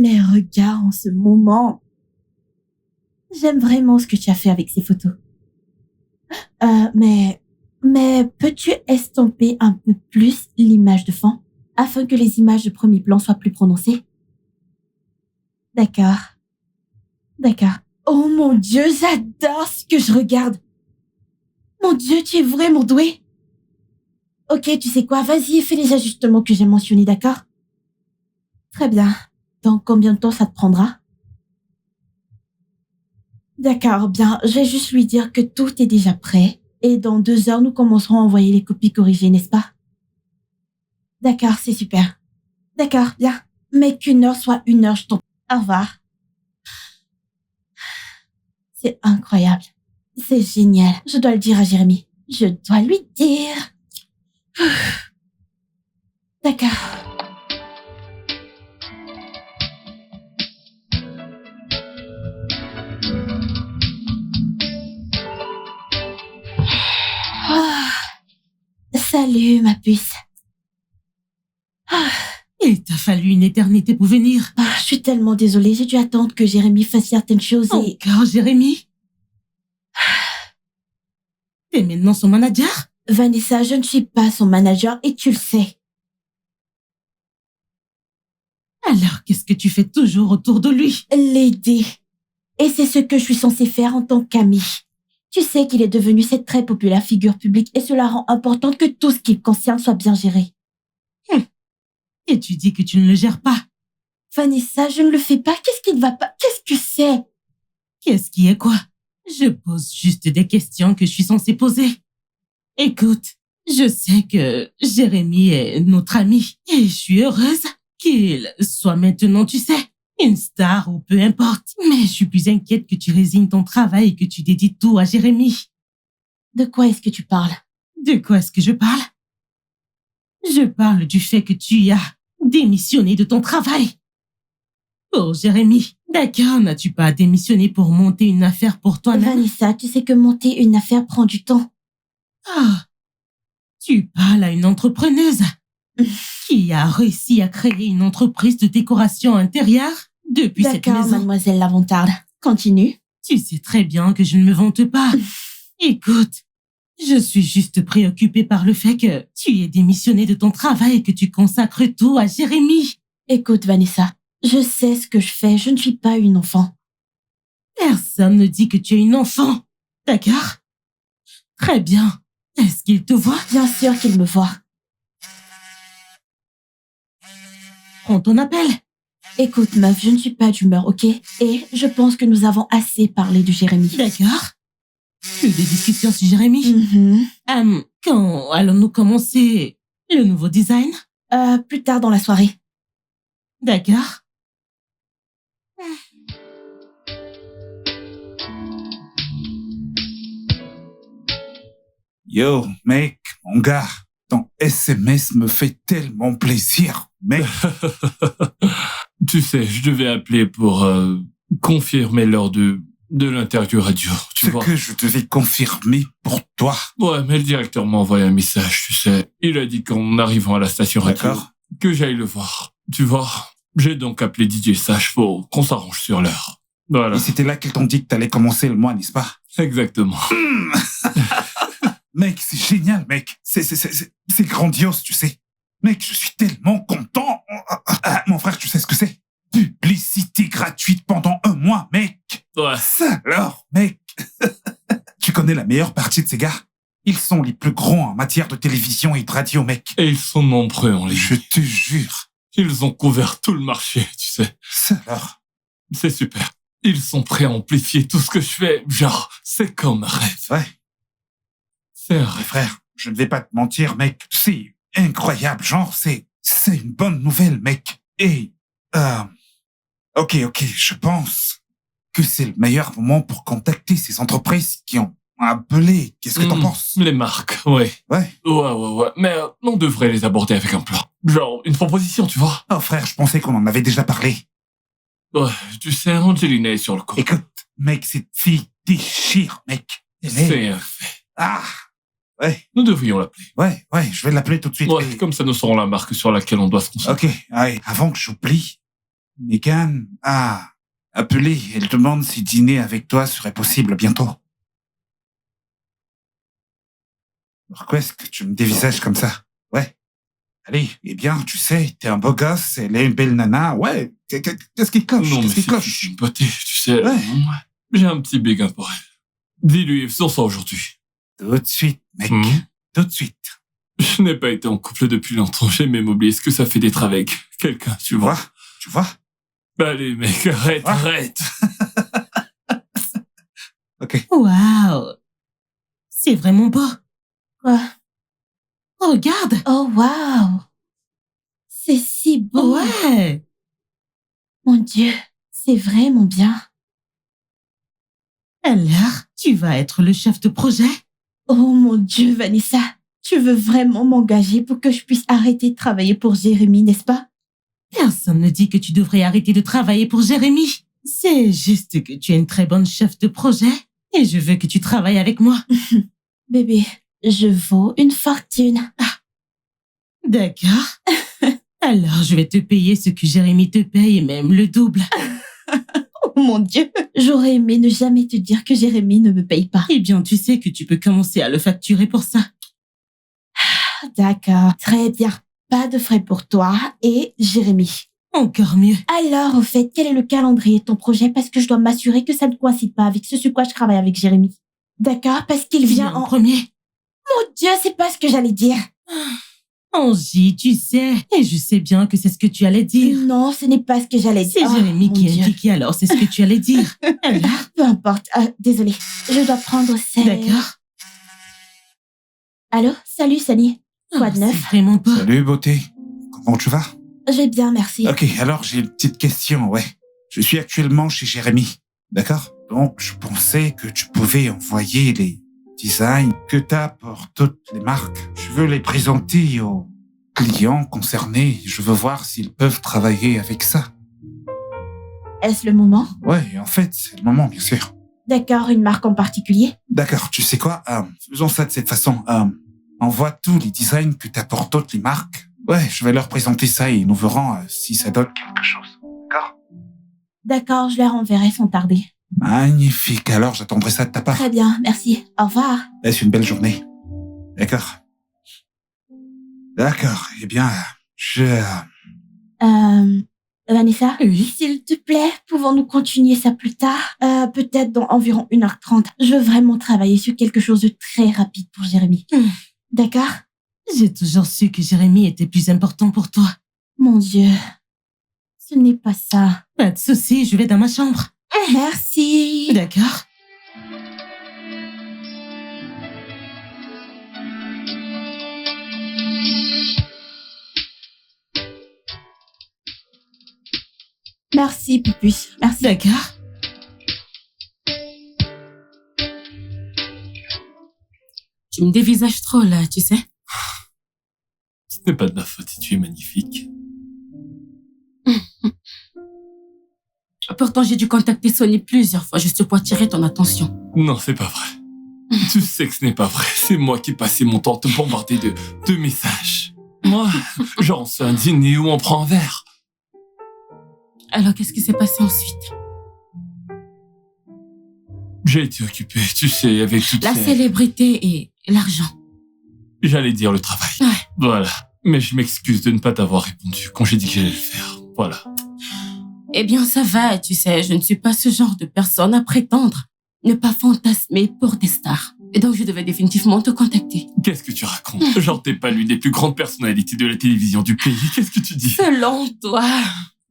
les regards en ce moment. J'aime vraiment ce que tu as fait avec ces photos. Mais peux-tu estomper un peu plus l'image de fond afin que les images de premier plan soient plus prononcées? D'accord. Oh mon Dieu, j'adore ce que je regarde. Mon Dieu, tu es vraiment doué. Ok, tu sais quoi, vas-y et fais les ajustements que j'ai mentionnés, d'accord? Très bien. Dans combien de temps ça te prendra? D'accord, bien, je vais juste lui dire que tout est déjà prêt. Et dans 2 heures, nous commencerons à envoyer les copies corrigées, n'est-ce pas? D'accord, c'est super. D'accord, bien. Mais qu'une heure soit une heure, je t'en prie. Au revoir. C'est incroyable. C'est génial. Je dois le dire à Jérémy. Je dois lui dire. D'accord. Ah, salut, ma puce. Il t'a fallu une éternité pour venir. Je suis tellement désolée. J'ai dû attendre que Jérémy fasse certaines choses et... Encore, Jérémy? T'es maintenant son manager? Vanessa, je ne suis pas son manager et tu le sais. Alors, qu'est-ce que tu fais toujours autour de lui? L'aider. Et c'est ce que je suis censée faire en tant qu'amie. Tu sais qu'il est devenu cette très populaire figure publique et cela rend important que tout ce qui le concerne soit bien géré. Et tu dis que tu ne le gères pas. Vanessa, je ne le fais pas. Qu'est-ce qui ne va pas? Qu'est-ce que c'est? Qu'est-ce qui est quoi? Je pose juste des questions que je suis censée poser. Écoute, je sais que Jérémy est notre ami et je suis heureuse qu'il soit maintenant, tu sais, une star ou peu importe. Mais je suis plus inquiète que tu résignes ton travail et que tu dédies tout à Jérémy. De quoi est-ce que tu parles? De quoi est-ce que je parle? Je parle du fait que tu as démissionné de ton travail. Pour Jérémy, d'accord, n'as-tu pas démissionné pour monter une affaire pour toi-même? Vanessa, tu sais que monter une affaire prend du temps. Ah, tu parles à une entrepreneuse qui a réussi à créer une entreprise de décoration intérieure depuis cette D'accord, maison. mademoiselle Lavantarde. Continue. Tu sais très bien que je ne me vante pas. Écoute, je suis juste préoccupée par le fait que tu aies démissionné de ton travail et que tu consacres tout à Jérémy. Écoute, Vanessa, je sais ce que je fais. Je ne suis pas une enfant. Personne ne dit que tu es une enfant. D'accord? Très bien. Est-ce qu'il te voit? Bien sûr qu'il me voit. Prends ton appel. Écoute, meuf, je ne suis pas d'humeur, ok? Et je pense que nous avons assez parlé de Jérémy. D'accord. Que des discussions sur Jérémy. Quand allons-nous commencer le nouveau design? Plus tard dans la soirée. D'accord. Yo, mec, mon gars, ton SMS me fait tellement plaisir, mec. Tu sais, je devais appeler pour confirmer l'heure de l'interview radio, tu vois. Ce que je devais confirmer pour toi. Ouais, mais le directeur m'a envoyé un message, tu sais. Il a dit qu'en arrivant à la station radio, D'accord. que j'aille le voir. Tu vois, j'ai donc appelé DJ Sage pour qu'on s'arrange sur l'heure. Voilà. Et c'était là qu'ils t'ont dit que t'allais commencer le mois, n'est-ce pas? Exactement. Mec, c'est génial, mec. C'est grandiose, tu sais. Mec, je suis tellement content. Mon frère, tu sais ce que c'est? Publicité gratuite pendant 1 mois, mec. Ouais. Ça alors, mec. Tu connais la meilleure partie de ces gars? Ils sont les plus grands en matière de télévision et de radio, mec. Et ils sont nombreux en ligne. Je te jure. Ils ont couvert tout le marché, tu sais. Ça alors. C'est super. Ils sont prêts à amplifier tout ce que je fais. Genre, c'est comme un rêve. Ouais. C'est un Mais rêve. frère, je ne vais pas te mentir, mec. C'est incroyable. Genre, c'est une bonne nouvelle, mec. Et, ok, je pense que c'est le meilleur moment pour contacter ces entreprises qui ont appelé. Qu'est-ce que t'en penses? Les marques, ouais. Ouais. Ouais. Mais on devrait les aborder avec un plan. Genre, une proposition, tu vois. Oh frère, je pensais qu'on en avait déjà parlé. Ouais, tu sais, Angelina est sur le coup. Écoute, mec, cette fille déchire, mec. C'est un fait. Ah, ouais, Nous devrions l'appeler. ouais, je vais l'appeler tout de suite. Ouais, Et- comme ça nous saurons la marque sur laquelle on doit se concentrer. Ok, allez, avant que j'oublie, Megan a appelé. Elle demande si dîner avec toi serait possible bientôt. Pourquoi est-ce que tu me dévisages comme ça? Ouais. Allez, eh bien, tu sais, t'es un beau gosse, elle est une belle nana. Ouais, qu'est-ce qui cloche? Non, mais Qu'est-ce qui c'est cloche? une beauté, tu sais. Ouais. J'ai un petit béguin pour elle. Dis-lui, faisons ça aujourd'hui. Tout de suite, mec. Tout de suite. Je n'ai pas été en couple depuis longtemps. J'ai même oublié ce que ça fait d'être avec quelqu'un, tu vois. Tu vois? Allez, mec, arrête. Ok. Waouh! C'est vraiment beau. Quoi? Regarde! Oh, waouh! C'est si beau! Ouais! Mon Dieu, c'est vraiment bien. Alors, tu vas être le chef de projet? Oh mon Dieu, Vanessa, tu veux vraiment m'engager pour que je puisse arrêter de travailler pour Jérémy, n'est-ce pas? Personne ne dit que tu devrais arrêter de travailler pour Jérémy. C'est juste que tu es une très bonne chef de projet et je veux que tu travailles avec moi. Bébé, je vaux une fortune. D'accord. Alors, je vais te payer ce que Jérémy te paye et même le double. Oh mon Dieu, j'aurais aimé ne jamais te dire que Jérémy ne me paye pas. Eh bien, tu sais que tu peux commencer à le facturer pour ça. D'accord, très bien. Pas de frais pour toi et Jérémy. Encore mieux. Alors, au fait, quel est le calendrier de ton projet? Parce que je dois m'assurer que ça ne coïncide pas avec ce sur quoi je travaille avec Jérémy. D'accord, parce qu'il vient en... premier. Mon Dieu, c'est pas ce que j'allais dire. Angie, tu sais, et je sais bien que c'est ce que tu allais dire. Non, ce n'est pas ce que j'allais dire. C'est Jérémy mon qui Dieu. est Kiki, alors c'est ce que tu allais dire. Alors, Peu importe. Désolée, je dois prendre ces... d'accord. Allô? Salut, Sally. Quoi de Oh, neuf? c'est vraiment beau. Salut, beauté. Comment tu vas? Je vais bien, merci. Ok, alors j'ai une petite question, ouais. Je suis actuellement chez Jérémy, d'accord? Donc, je pensais que tu pouvais envoyer les designs que t'as pour toutes les marques. Je veux les présenter aux clients concernés. Je veux voir s'ils peuvent travailler avec ça. Est-ce le moment? Ouais, en fait, c'est le moment, bien sûr. D'accord, une marque en particulier? D'accord, tu sais quoi? Faisons ça de cette façon. Envoie tous les designs que t'as pour toutes les marques. Ouais, je vais leur présenter ça et nous verrons si ça donne quelque chose. D'accord? D'accord, je leur enverrai sans tarder. Magnifique, alors j'attendrai ça de ta part. Très bien, merci. Au revoir. Laisse une belle journée. D'accord. D'accord, eh bien, Vanessa? Oui. S'il te plaît, pouvons-nous continuer ça plus tard? Peut-être dans environ 1h30. Je veux vraiment travailler sur quelque chose de très rapide pour Jérémy. D'accord? J'ai toujours su que Jérémy était plus important pour toi. Mon Dieu. Ce n'est pas ça. Pas de souci, je vais dans ma chambre. Merci. D'accord. Merci, Pupus. Merci. D'accord. Tu me dévisages trop là, tu sais. Ce n'est pas de ma faute si tu es magnifique. Pourtant, j'ai dû contacter Sony plusieurs fois juste pour attirer ton attention. Non, c'est pas vrai. Tu sais que ce n'est pas vrai. C'est moi qui ai passé mon temps à te bombarder de messages. Moi, genre on se fait un dîner ou on prend un verre. Alors, qu'est-ce qui s'est passé ensuite? J'ai été occupé, tu sais, avec toutes La ces... célébrité et l'argent. J'allais dire le travail. Ouais. Voilà. Mais je m'excuse de ne pas t'avoir répondu quand j'ai dit que j'allais le faire. Voilà. Eh bien, ça va, tu sais, je ne suis pas ce genre de personne à prétendre ne pas fantasmer pour des stars. Et donc, je devais définitivement te contacter. Qu'est-ce que tu racontes? Genre, t'es pas l'une des plus grandes personnalités de la télévision du pays. Qu'est-ce que tu dis? Selon toi.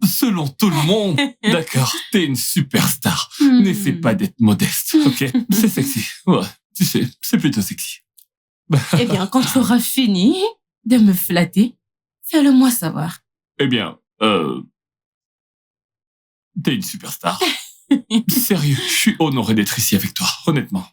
Selon tout le monde. D'accord, t'es une superstar. N'essaie pas d'être modeste, ok? C'est sexy. Ouais, tu sais, c'est plutôt sexy. Eh bien, quand tu auras fini de me flatter, fais-le-moi savoir. Eh bien, t'es une superstar. Sérieux, je suis honoré d'être ici avec toi, honnêtement.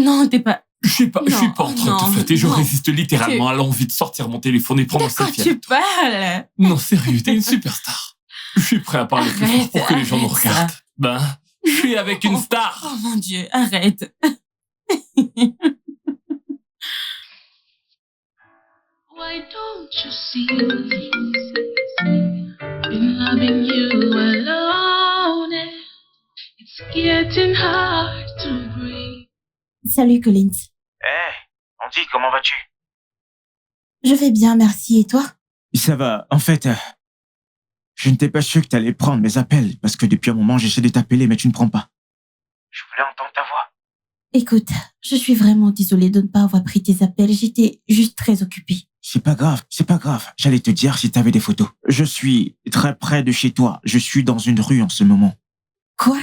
Non, t'es pas... Je suis pas en train de te flatter, je non. résiste littéralement à l'envie de sortir mon téléphone et prendre un De quoi selfie tu avec toi. parles? Non, sérieux, t'es une superstar. Je suis prêt à parler plus fort pour que les gens nous Arrête ça. regardent. Ben, je suis avec une star. Oh mon Dieu, arrête. Why don't you see? Been loving you alone, and it's getting hard to breathe. Salut Collins. Hé, Andy, comment vas-tu? Je vais bien, merci. Et toi? Ça va. En fait, je n'étais pas sûr que t'allais prendre mes appels parce que depuis un moment, j'essaie de t'appeler, mais tu ne prends pas. Je voulais entendre ta voix. Écoute, je suis vraiment désolée de ne pas avoir pris tes appels. J'étais juste très occupée. C'est pas grave. J'allais te dire si t'avais des photos. Je suis très près de chez toi. Je suis dans une rue en ce moment. Quoi?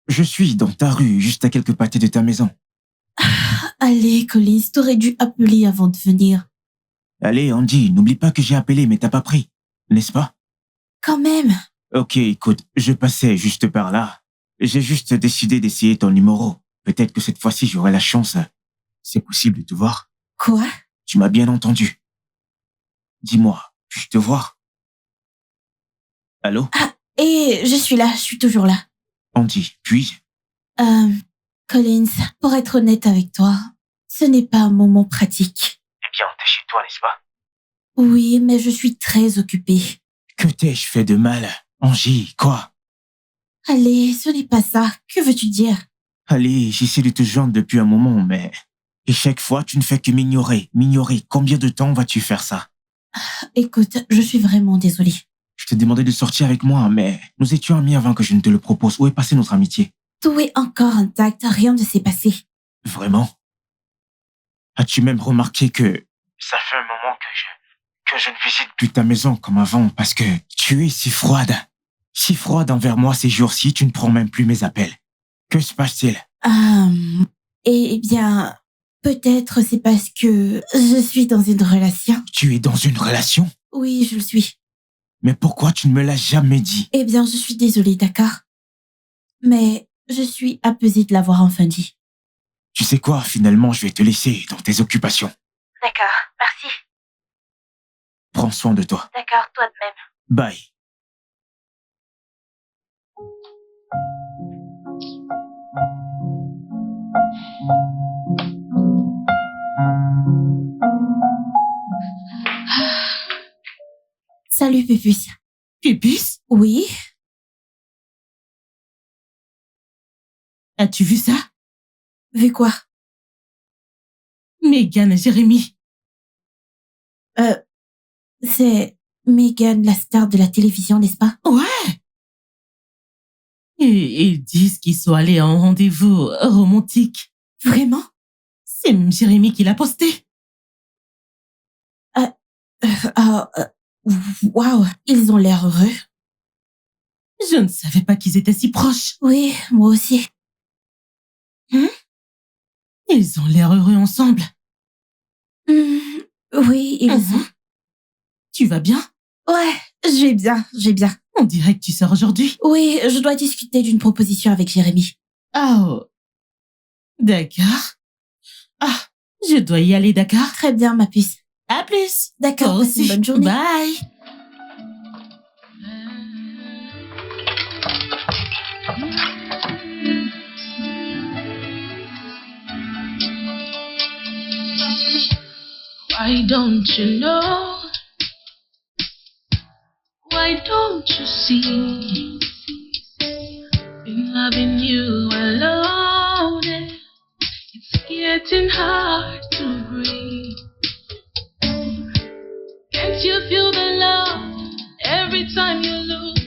Je suis dans ta rue, juste à quelques pâtés de ta maison. Allez, Collins, t'aurais dû appeler avant de venir. Allez, Andy, n'oublie pas que j'ai appelé, mais t'as pas pris. N'est-ce pas? Quand même. Ok, écoute, je passais juste par là. J'ai juste décidé d'essayer ton numéro. Peut-être que cette fois-ci, j'aurai la chance. C'est possible de te voir? Quoi? Tu m'as bien entendu. Dis-moi, puis-je te voir? Allô? Et je suis là, je suis toujours là. Andy, puis-je? Collins, pour être honnête avec toi, ce n'est pas un moment pratique. Eh bien, t'es chez toi, n'est-ce pas? Oui, mais je suis très occupée. Que t'ai-je fait de mal? Angie, quoi? Allez, ce n'est pas ça. Que veux-tu dire? Allez, j'essaie de te joindre depuis un moment, mais... Et chaque fois, tu ne fais que m'ignorer. Combien de temps vas-tu faire ça? Écoute, je suis vraiment désolée. Je t'ai demandé de sortir avec moi, mais nous étions amis avant que je ne te le propose. Où est passée notre amitié? Tout est encore intact, rien ne s'est passé. Vraiment? As-tu même remarqué que... Ça fait un moment que je ne visite plus ta maison comme avant parce que tu es si froide. Si froide envers moi ces jours-ci, tu ne prends même plus mes appels. Que se passe-t-il? Eh bien, peut-être c'est parce que je suis dans une relation. Tu es dans une relation? Oui, je le suis. Mais pourquoi tu ne me l'as jamais dit? Eh bien, je suis désolée, d'accord? Mais je suis apaisée de l'avoir enfin dit. Tu sais quoi, finalement, je vais te laisser dans tes occupations. D'accord, merci. Prends soin de toi. D'accord, toi de même. Bye. Salut, Pupus. Pupus? Oui? As-tu vu ça? Vu quoi? Megan et Jérémy. C'est Megan, la star de la télévision, n'est-ce pas? Ouais. Et ils disent qu'ils sont allés à un rendez-vous romantique. Vraiment? C'est même Jérémy qui l'a posté. Waouh, ils ont l'air heureux. Je ne savais pas qu'ils étaient si proches. Oui, moi aussi. Ils ont l'air heureux ensemble. Oui, ils ont. Tu vas bien? Ouais, j'ai bien. On dirait que tu sors aujourd'hui. Oui, je dois discuter d'une proposition avec Jérémy. Oh. D'accord. Ah, je dois y aller, d'accord? Très bien, ma puce. À plus. D'accord, Toi passe une aussi. bonne journée. Bye. Why don't you know? Why don't you see? Been loving you alone, and it's getting hard to breathe. Can't you feel the love every time you look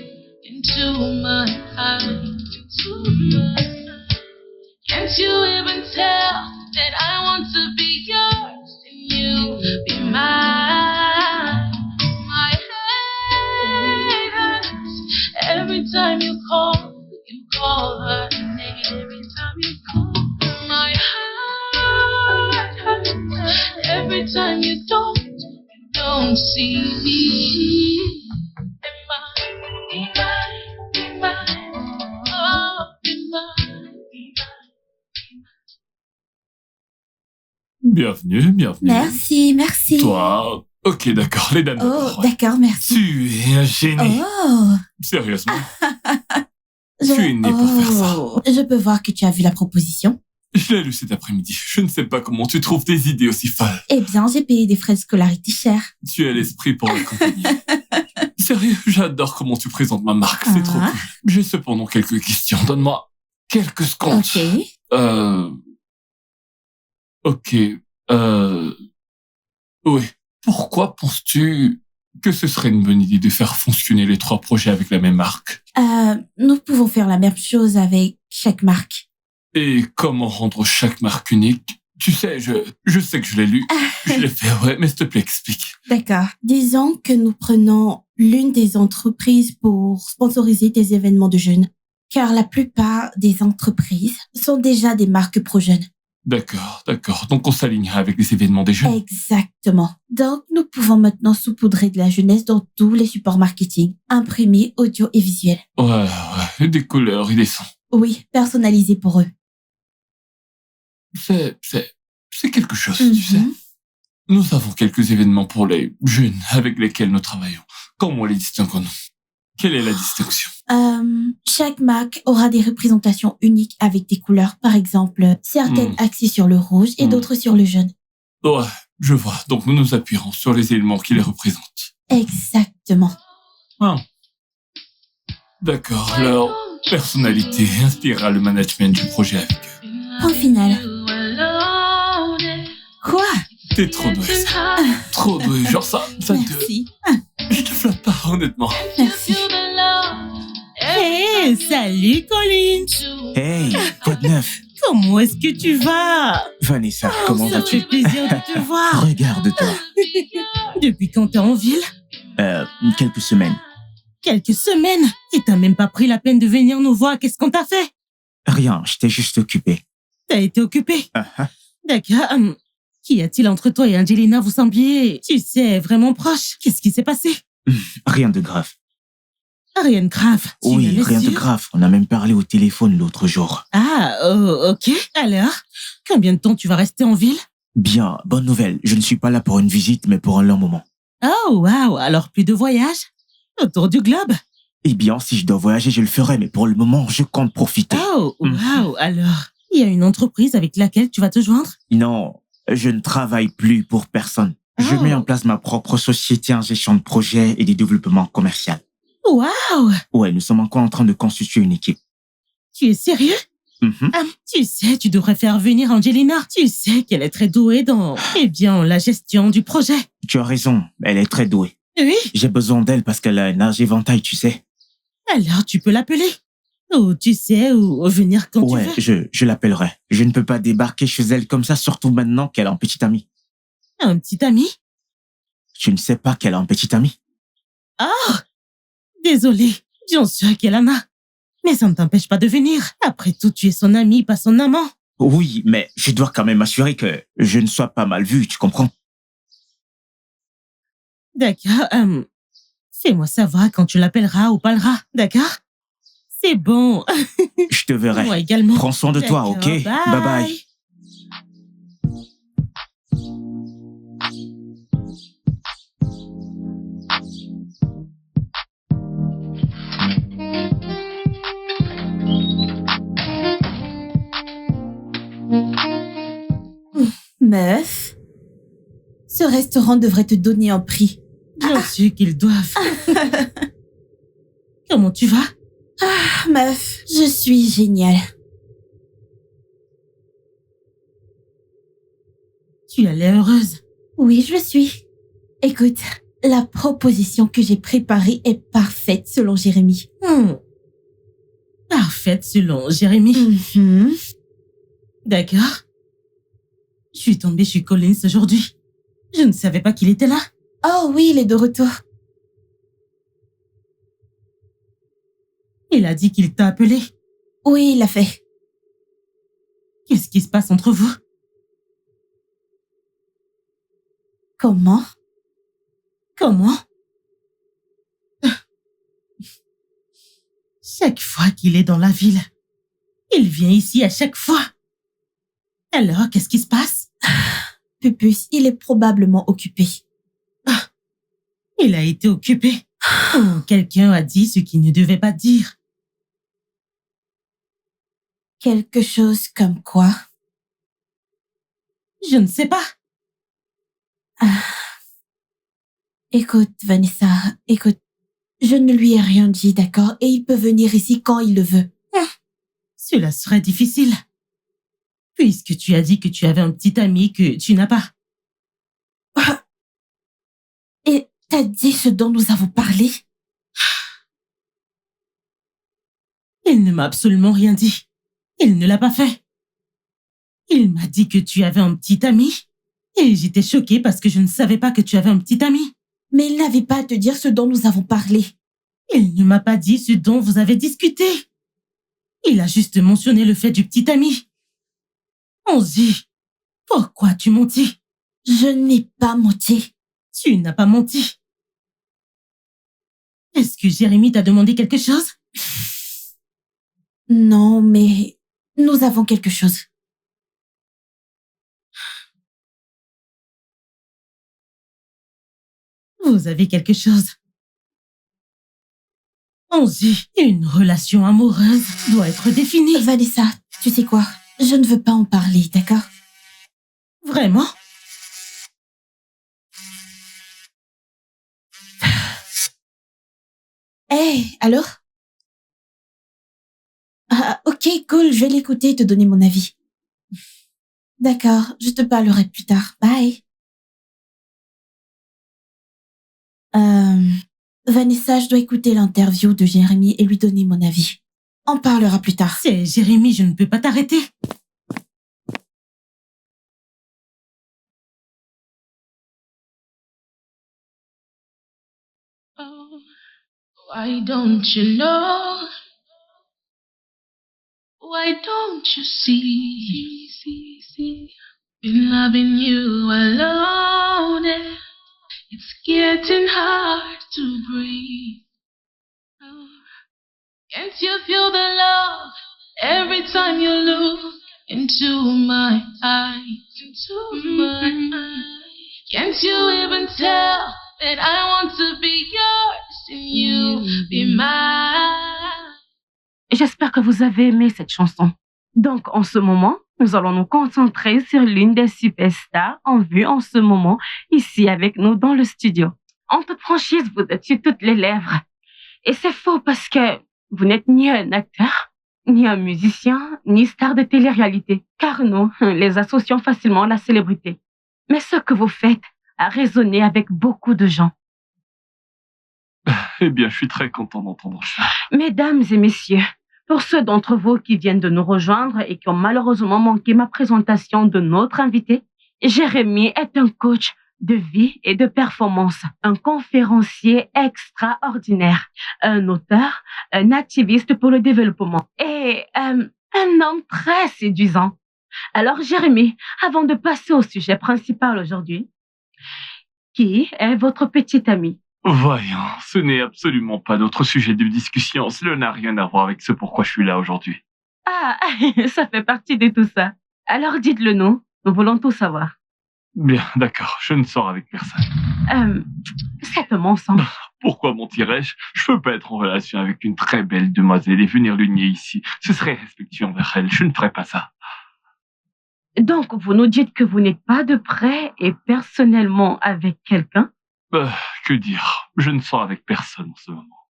into my eyes? Can't you even tell that I want to be yours and you be mine? My head hurts every time you call her name. Every time you call her, my heart hurts every time you don't see me. Be mine, oh, be mine. Bienvenue. Merci. Toi, ok, d'accord, les dames de Oh, parole. d'accord, merci. Tu es un génie. Oh. Sérieusement. Tu es né pour faire ça. Je peux voir que tu as vu la proposition. Je l'ai lu cet après-midi. Je ne sais pas comment tu trouves des idées aussi folles. Eh bien, j'ai payé des frais de scolarité chers. Tu as l'esprit pour l'accompagner. sérieux, j'adore comment tu présentes ma marque, c'est trop Ah. cool. J'ai cependant quelques questions, donne-moi quelques secondes. Ok. Ok, oui. Pourquoi penses-tu que ce serait une bonne idée de faire fonctionner les 3 projets avec la même marque? Nous pouvons faire la même chose avec chaque marque. Et comment rendre chaque marque unique? Tu sais, je sais que je l'ai lu, je l'ai fait, ouais, mais s'il te plaît, explique. D'accord. Disons que nous prenons l'une des entreprises pour sponsoriser des événements de jeunes. Car la plupart des entreprises sont déjà des marques pro-jeunes. D'accord. Donc on s'alignera avec les événements des jeunes. Exactement. Donc, nous pouvons maintenant saupoudrer de la jeunesse dans tous les supports marketing, imprimés, audio et visuels. Ouais, des couleurs et des sons. Oui, personnalisés pour eux. C'est quelque chose, tu sais. Nous avons quelques événements pour les jeunes avec lesquels nous travaillons. Comment les distinguons-nous? Quelle est la distinction? Chaque marque aura des représentations uniques avec des couleurs. Par exemple, certaines axées sur le rouge et d'autres sur le jaune. Ouais, je vois. Donc nous nous appuierons sur les éléments qui les représentent. Exactement. Ah. D'accord, leur personnalité inspirera le management du projet avec eux. Point final. Quoi? T'es trop douée, ça. Trop douée, genre ça te... Merci. Je te flatte pas, honnêtement. Merci. Hey, salut Colin. Hey, quoi de neuf? Comment est-ce que tu vas? Vanessa, comment Ça vas-tu? fait plaisir de te voir. Regarde-toi. Depuis quand t'es en ville? Quelques semaines. Quelques semaines. Et t'as même pas pris la peine de venir nous voir. Qu'est-ce qu'on t'a fait? Rien, j'étais juste occupé. T'as été occupé? Ah, D'accord. Qu'y a-t-il entre toi et Angelina? Vous sembliez, tu sais, vraiment proches. Qu'est-ce qui s'est passé? Rien de grave. Rien de grave. Tu Oui, en es rien de sûr? grave. On a même parlé au téléphone l'autre jour. Ah, ok. Alors, combien de temps tu vas rester en ville? Bien, bonne nouvelle. Je ne suis pas là pour une visite, mais pour un long moment. Oh, waouh. Alors, plus de voyage? Autour du globe? Eh bien, si je dois voyager, je le ferai, mais pour le moment, je compte profiter. Oh, waouh. Alors, il y a une entreprise avec laquelle tu vas te joindre? Non, je ne travaille plus pour personne. Je Oh. mets en place ma propre société en gestion de projet et de développement commercial. Waouh. Ouais, nous sommes encore en train de constituer une équipe. Tu es sérieux? Mhm. Tu sais, tu devrais faire venir Angelina. Tu sais qu'elle est très douée dans, la gestion du projet. Tu as raison, elle est très douée. Oui. J'ai besoin d'elle parce qu'elle a un âge éventail, tu sais. Alors, tu peux l'appeler. Ou tu sais, ou venir quand Ouais, tu veux. je l'appellerai. Je ne peux pas débarquer chez elle comme ça, surtout maintenant qu'elle a un petit ami. Un petit ami? Tu ne sais pas qu'elle a un petit ami? Oh! Désolée. Bien sûr qu'elle en a. Mais ça ne t'empêche pas de venir. Après tout, tu es son ami, pas son amant. Oui, mais je dois quand même m'assurer que je ne sois pas mal vu, tu comprends? D'accord. Fais-moi savoir quand tu l'appelleras ou parleras. D'accord? C'est bon. Je te verrai. Moi également. Prends soin de toi, D'accord, ok? Bye bye. Meuf, ce restaurant devrait te donner un prix. Bien sûr qu'ils doivent. Comment tu vas? Ah, meuf, je suis géniale. Tu as l'air heureuse. Oui, je le suis. Écoute, la proposition que j'ai préparée est parfaite selon Jérémy. Parfaite selon Jérémy. Mhm. D'accord. Je suis tombée chez Collins aujourd'hui. Je ne savais pas qu'il était là. Oh oui, il est de retour. Il a dit qu'il t'a appelé. Oui, il l'a fait. Qu'est-ce qui se passe entre vous? Comment? Comment? Chaque fois qu'il est dans la ville, il vient ici à chaque fois. Alors, qu'est-ce qui se passe? Pupus, il est probablement occupé. Il a été occupé. Ou quelqu'un a dit ce qu'il ne devait pas dire. Quelque chose comme quoi? Je ne sais pas. Écoute, Vanessa, écoute, Je ne lui ai rien dit, d'accord? Et il peut venir ici quand il le veut. Cela serait difficile. Puisque tu as dit que tu avais un petit ami que tu n'as pas. Et t'as dit ce dont nous avons parlé? Il ne m'a absolument rien dit. Il ne l'a pas fait. Il m'a dit que tu avais un petit ami. Et j'étais choquée parce que je ne savais pas que tu avais un petit ami. Mais il n'avait pas à te dire ce dont nous avons parlé. Il ne m'a pas dit ce dont vous avez discuté. Il a juste mentionné le fait du petit ami. Onzi, pourquoi tu mentis? Je n'ai pas menti. Tu n'as pas menti. Est-ce que Jérémy t'a demandé quelque chose? Non, mais nous avons quelque chose. Vous avez quelque chose. Onzi, une relation amoureuse doit être définie. Vanessa, tu sais quoi? Je ne veux pas en parler, d'accord? Vraiment? Hey, alors? Ah, ok, cool, je vais l'écouter et te donner mon avis. D'accord, je te parlerai plus tard. Bye. Vanessa, je dois écouter l'interview de Jérémy et lui donner mon avis. On parlera plus tard. C'est Jérémy, je ne peux pas t'arrêter. Oh, why don't you know? Why don't you see? Been loving you alone, and it's getting hard to breathe. Oh, can't you feel the love every time you look into my eyes? Can't you even tell that I want to be yours and you be mine? J'espère que vous avez aimé cette chanson. Donc, en ce moment, nous allons nous concentrer sur l'une des superstars en vue en ce moment, ici avec nous dans le studio. En toute franchise, vous êtes sur toutes les lèvres. Et c'est faux parce que vous n'êtes ni un acteur, ni un musicien, ni star de télé-réalité. Car nous, les associons facilement à la célébrité. Mais ce que vous faites a résonné avec beaucoup de gens. Eh bien, je suis très content d'entendre ça. Mesdames et messieurs, pour ceux d'entre vous qui viennent de nous rejoindre et qui ont malheureusement manqué ma présentation de notre invité, Jérémy est un coach de vie et de performance, un conférencier extraordinaire, un auteur, un activiste pour le développement et un homme très séduisant. Alors Jérémy, avant de passer au sujet principal aujourd'hui, qui est votre petit ami? Voyons, ce n'est absolument pas notre sujet de discussion. Cela n'a rien à voir avec ce pourquoi je suis là aujourd'hui. Ah, ça fait partie de tout ça. Alors dites-le nous, nous voulons tout savoir. Bien, d'accord, je ne sors avec personne. C'est un mensonge. Pourquoi mentirais-je? Je peux pas être en relation avec une très belle demoiselle et venir l'unier ici. Ce serait respectueux envers elle, je ne ferais pas ça. Donc, vous nous dites que vous n'êtes pas de près et personnellement avec quelqu'un? Que dire? Je ne sors avec personne en ce moment.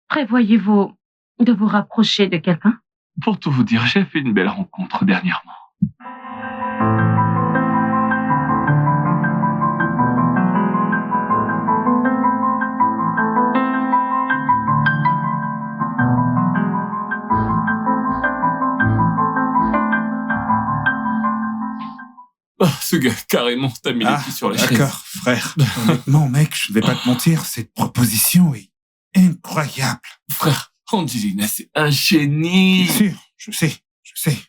Prévoyez-vous de vous rapprocher de quelqu'un? Pour tout vous dire, j'ai fait une belle rencontre dernièrement. Ce gars, carrément, t'as mis les pieds sur la chaise. D'accord, frère. Honnêtement, mec, je ne vais pas te mentir, cette proposition est incroyable. Frère, Angelina, c'est un génie. Bien sûr, je sais,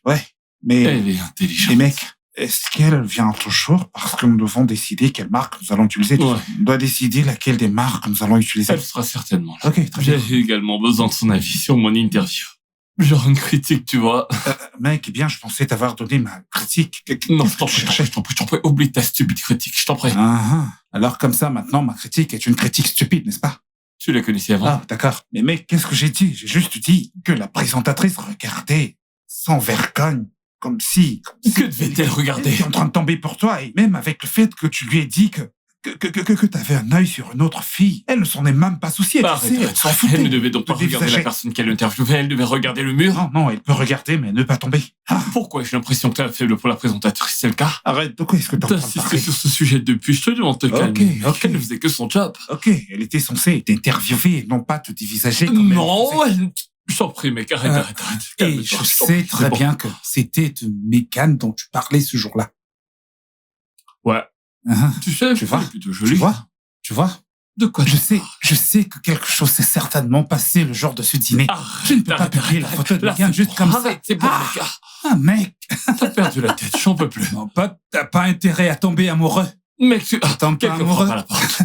ouais. Mais, elle est intelligente. Et mec, est-ce qu'elle vient toujours parce que nous devons décider quelle marque nous allons utiliser? Ouais. On doit décider laquelle des marques nous allons utiliser. Elle sera certainement là. Ok, très bien. J'ai également besoin de son avis sur mon interview. Genre une critique, tu vois. Mec, eh bien, je pensais t'avoir donné ma critique. Non, je t'en prie, oublie ta stupide critique, je t'en prie. Alors comme ça, maintenant, ma critique est une critique stupide, n'est-ce pas? Tu la connaissais avant. Ah, d'accord. Mais mec, qu'est-ce que j'ai dit? J'ai juste dit que la présentatrice regardait sans vergogne, comme si... Que devait-elle regarder? Elle était en train de tomber pour toi, et même avec le fait que tu lui aies dit que que t'avais un œil sur une autre fille. Elle ne s'en est même pas souciée, tu sais, elle s'en foutait. Elle ne devait donc de pas regarder dévisager. la personne qu'elle interviewait, elle devait regarder le mur. Non, elle peut regarder, mais ne pas tomber. Ah, Pourquoi j'ai l'impression que t'as faible pour la présentatrice, c'est le cas? arrête, de quoi est-ce que t'es en train de T'insistes parler? sur ce sujet depuis, je te demande de te calmer. Ok. Elle ne faisait que son job. Ok, elle était censée t'interviewer, non pas te dévisager comme elle Non, le faisait. elle... Je t'en prie, mec, arrête. Et Calme-toi, je t'en sais prie, très c'est bon. bien que c'était de Mégane dont tu parlais ce jour-là. Ouais. Hein, Tu sais, Tu vois? elle est plutôt tu jolie. vois? De quoi Je sais que quelque chose s'est certainement passé le jour de ce dîner. Arrête, Je ne peux pas publier la photo de Mégane juste comme ça. Arrête, c'est bon, Ah. mec. Ah, mec, T'as perdu la tête, j'en peux plus. non, t'as pas intérêt à tomber amoureux. Mec, tu... Tombe pas Quelqu'un amoureux. frappe à la porte.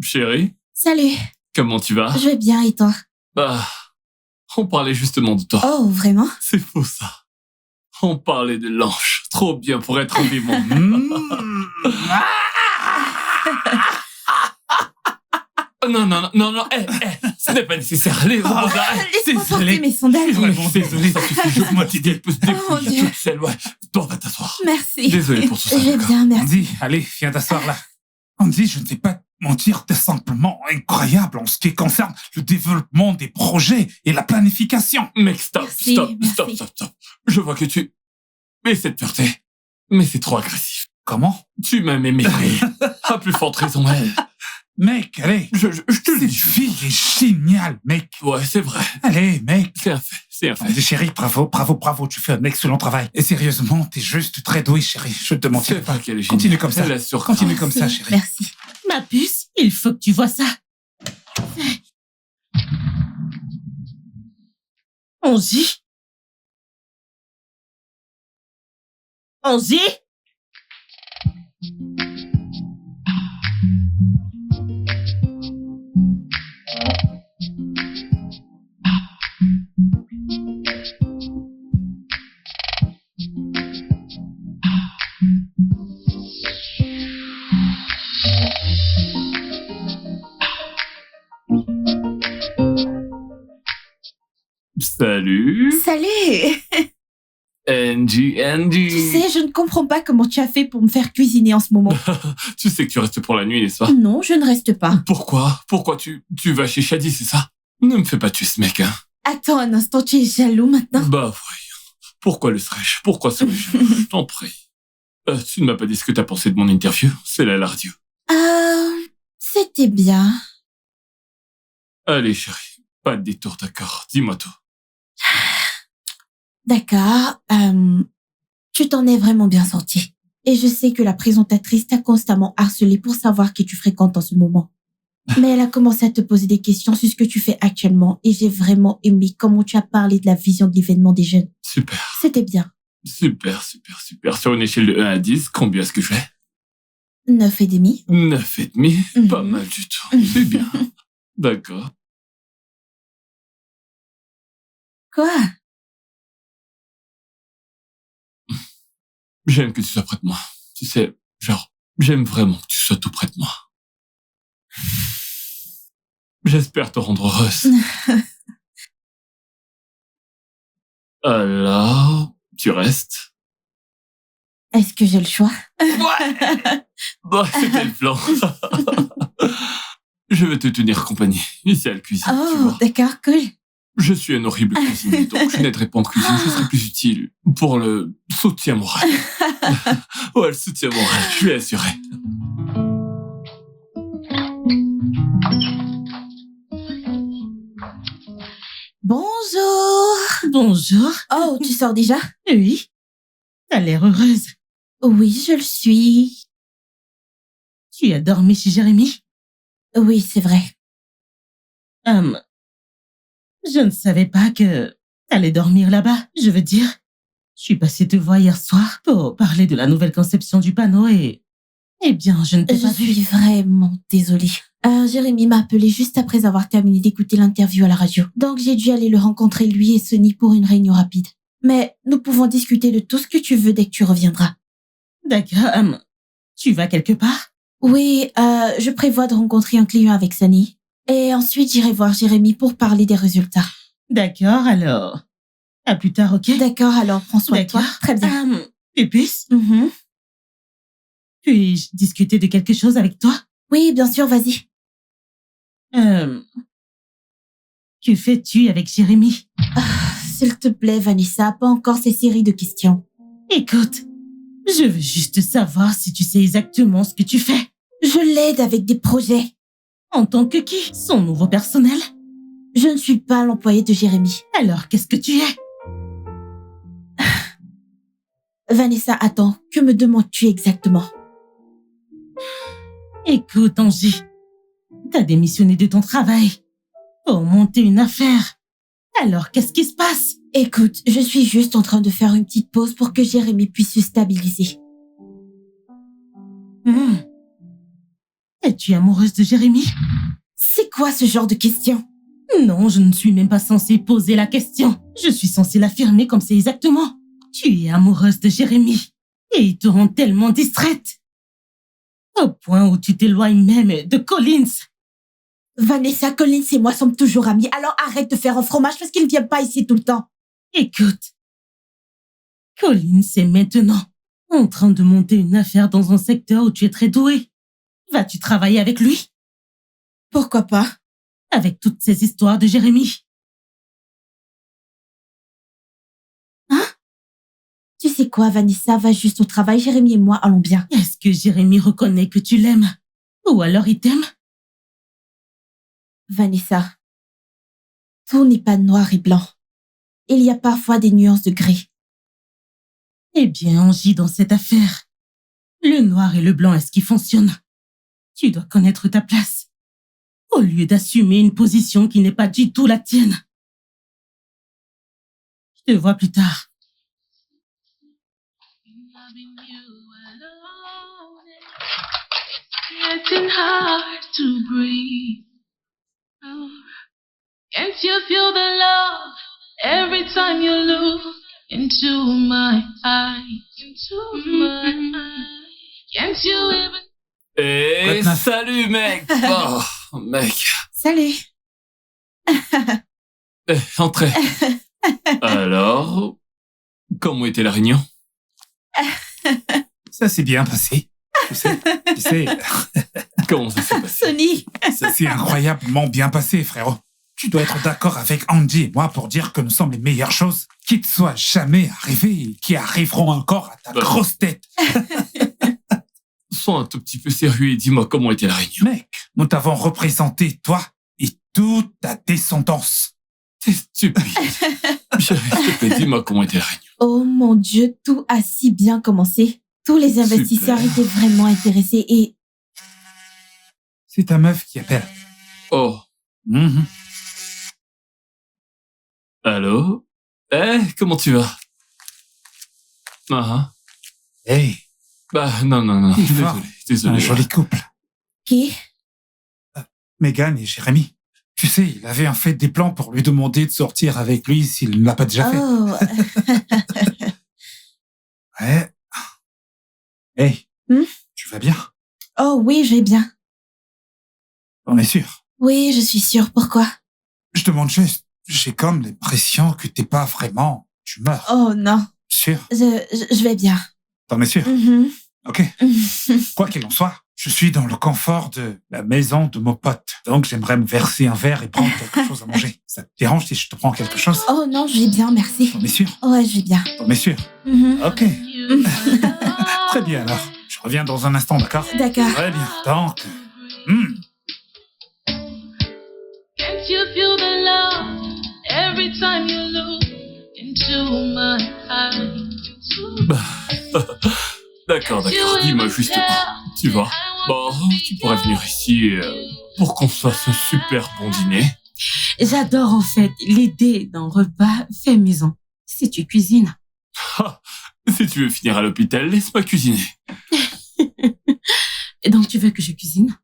Chérie, Salut, comment tu vas? je vais bien et toi? On parlait justement de toi. Oh, vraiment? C'est faux, ça. On parlait de l'ange. Trop bien pour être un démon. Non, ce n'est pas nécessaire. Allez, on arrête. Laisse-moi porter mes sandales. Vraiment désolé, Ça suffit, je moi t'idée, elle peut se Oh, mon débrouiller Dieu. toute seule, ouais. Toi, va t'asseoir. Merci. Désolé pour tout ça. Je vais d'accord. bien, merci. Andy, allez, viens t'asseoir là. Andy, je ne vais pas te mentir, t'es simplement incroyable en ce qui concerne le développement des projets et la planification. Mec, stop. Merci. Je vois que tu... Mais c'est de flirter. Mais c'est trop agressif. Comment? Tu m'as mépris. À plus forte raison, elle. Mec, allez. Je te le Cette dis. fille est géniale, mec. Ouais, c'est vrai. Allez, mec. C'est un fait. Andy, chérie, bravo, tu fais un excellent travail. Et sérieusement, t'es juste très doué, chérie. Je te C'est mentirai pas pas. qu'elle est géniale. Continue comme ça. Elle assure. Continue comme ça, chérie. Merci. Ma puce, il faut que tu vois ça. Angie? Angie? Salut. Salut! Angie. Tu sais, je ne comprends pas comment tu as fait pour me faire cuisiner en ce moment. Tu sais que tu restes pour la nuit, n'est-ce pas? Non, je ne reste pas. Pourquoi tu vas chez Shadi, c'est ça? Ne me fais pas tuer ce mec, hein. Attends un instant, tu es jaloux maintenant? Bah, voyons. Pourquoi le serais-je? Pourquoi serais-je jaloux? Je t'en prie. Tu ne m'as pas dit ce que t'as pensé de mon interview? C'est la radio. C'était bien. Allez, chérie. Pas de détour, d'accord? Dis-moi tout. D'accord, tu t'en es vraiment bien sorti. Et je sais que la présentatrice t'a constamment harcelé pour savoir qui tu fréquentes en ce moment. Mais elle a commencé à te poser des questions sur ce que tu fais actuellement et j'ai vraiment aimé comment tu as parlé de la vision de l'événement des jeunes. Super. C'était bien. Super. Sur une échelle de 1 à 10, combien est-ce que je fais? 9,5. 9,5. Pas Mhm. mal du tout. C'est bien. D'accord. Quoi? J'aime que tu sois près de moi. Tu sais, genre, j'aime vraiment que tu sois tout près de moi. J'espère te rendre heureuse. Alors, tu restes? Est-ce que j'ai le choix? Ouais. Bon, c'était le plan. Je vais te tenir compagnie, ici à la cuisine, tu Oh, vois. d'accord, cool. Je suis un horrible cuisinier, donc je n'aiderai pas en cuisine, je serai plus utile pour le soutien moral. Ouais, le soutien moral, je lui assuré. Bonjour. Bonjour. Oh, tu sors déjà? Oui. T'as l'air heureuse. Oui, je le suis. Tu as dormi chez Jérémy? Oui, c'est vrai. Je ne savais pas que t'allais dormir là-bas. Je veux dire, je suis passée te voir hier soir pour parler de la nouvelle conception du panneau et... Eh bien, je ne t'ai Je pas vu. suis vraiment désolée. Jérémy m'a appelé juste après avoir terminé d'écouter l'interview à la radio. Donc j'ai dû aller le rencontrer lui et Sonny pour une réunion rapide. Mais nous pouvons discuter de tout ce que tu veux dès que tu reviendras. D'accord. Tu vas quelque part? Oui, je prévois de rencontrer un client avec Sonny. Et ensuite j'irai voir Jérémy pour parler des résultats. D'accord, alors À plus tard, ok? D'accord, alors prends soin de toi. D'accord. Très bien. Pépus, Mhm. puis-je discuter de quelque chose avec toi? Oui, bien sûr, vas-y. Que fais-tu avec Jérémy? S'il te plaît, Vanessa, pas encore ces séries de questions. Écoute, je veux juste savoir si tu sais exactement ce que tu fais. Je l'aide avec des projets. En tant que qui? Son nouveau personnel? Je ne suis pas l'employé de Jérémy. Alors, qu'est-ce que tu es? Vanessa, attends, que me demandes-tu exactement? Écoute, Angie, t'as démissionné de ton travail pour monter une affaire. Alors, qu'est-ce qui se passe? Écoute, je suis juste en train de faire une petite pause pour que Jérémy puisse se stabiliser. Es-tu amoureuse de Jérémy? C'est quoi ce genre de question? Non, je ne suis même pas censée poser la question. Je suis censée l'affirmer comme c'est exactement. Tu es amoureuse de Jérémy et il te rend tellement distraite. Au point où tu t'éloignes même de Collins. Vanessa, Collins et moi sommes toujours amis, alors arrête de faire un fromage parce qu'il ne vient pas ici tout le temps. Écoute, Collins est maintenant en train de monter une affaire dans un secteur où tu es très doué. Vas-tu travailler avec lui? Pourquoi pas? Avec toutes ces histoires de Jérémy. Tu sais quoi, Vanessa, va juste au travail, Jérémy et moi allons bien. Est-ce que Jérémy reconnaît que tu l'aimes? Ou alors il t'aime? Vanessa, tout n'est pas noir et blanc. Il y a parfois des nuances de gris. Eh bien, Angie, dans cette affaire, le noir et le blanc est ce qui fonctionne. Tu dois connaître ta place, au lieu d'assumer une position qui n'est pas du tout la tienne. Je te vois plus tard. Loving you alone, it's getting hard to breathe. Oh, can't you feel the love every time you look into my eyes? Into my eyes. Can't you even? Et Quoi de neuf? salut, mec. Oh, mec. Salut. Entrez. Alors, comment était la réunion? Ça s'est bien passé. Tu sais, Comment ça s'est passé? Sonny. ça s'est incroyablement bien passé, frérot. Tu dois être d'accord avec Andy et moi pour dire que nous sommes les meilleures choses qui te soient jamais arrivées et qui arriveront encore à ta Bah. grosse tête. Sois un tout petit peu sérieux et dis-moi comment était la réunion. Mec, nous t'avons représenté, toi et toute ta descendance. T'es stupide. Chérie, s'il te plaît, dis-moi comment était la réunion. Oh mon Dieu, tout a si bien commencé. Tous les investisseurs Super. étaient vraiment intéressés et... C'est ta meuf qui appelle. Oh, Mhm. allô? Comment tu vas? Ah, Hey, bah, non. Il est fort. Désolé, c'est un désolé. joli couple. Qui? Megan et Jérémy. Tu sais, il avait en fait des plans pour lui demander de sortir avec lui s'il ne l'a pas déjà fait. Oh. Ouais. Hey, tu vas bien? Oh oui, je vais bien. On est sûr. Oui, je suis sûre. Pourquoi? Je demande juste, j'ai comme l'impression que t'es pas vraiment... Tu meurs. Oh non, Sûr? je vais bien. T'en es sûr? Mhm. Ok. Quoi qu'il en soit, je suis dans le confort de la maison de mon pote. Donc j'aimerais me verser un verre et prendre quelque chose à manger. Ça te dérange si je te prends quelque chose? Oh non, je vais bien, merci. T'en es sûr? Ouais, je vais bien. T'en es sûr? Mhm. Ok. You Très bien alors. Je reviens dans un instant, d'accord? D'accord. Très bien. Donc... Can't you feel the love every time you look into my eyes? D'accord. Dis-moi justement. Tu vois? Bon, tu pourrais venir ici pour qu'on se fasse un super bon dîner. J'adore en fait l'idée d'un repas fait maison. Si tu cuisines. Si tu veux finir à l'hôpital, laisse-moi cuisiner. Et donc tu veux que je cuisine?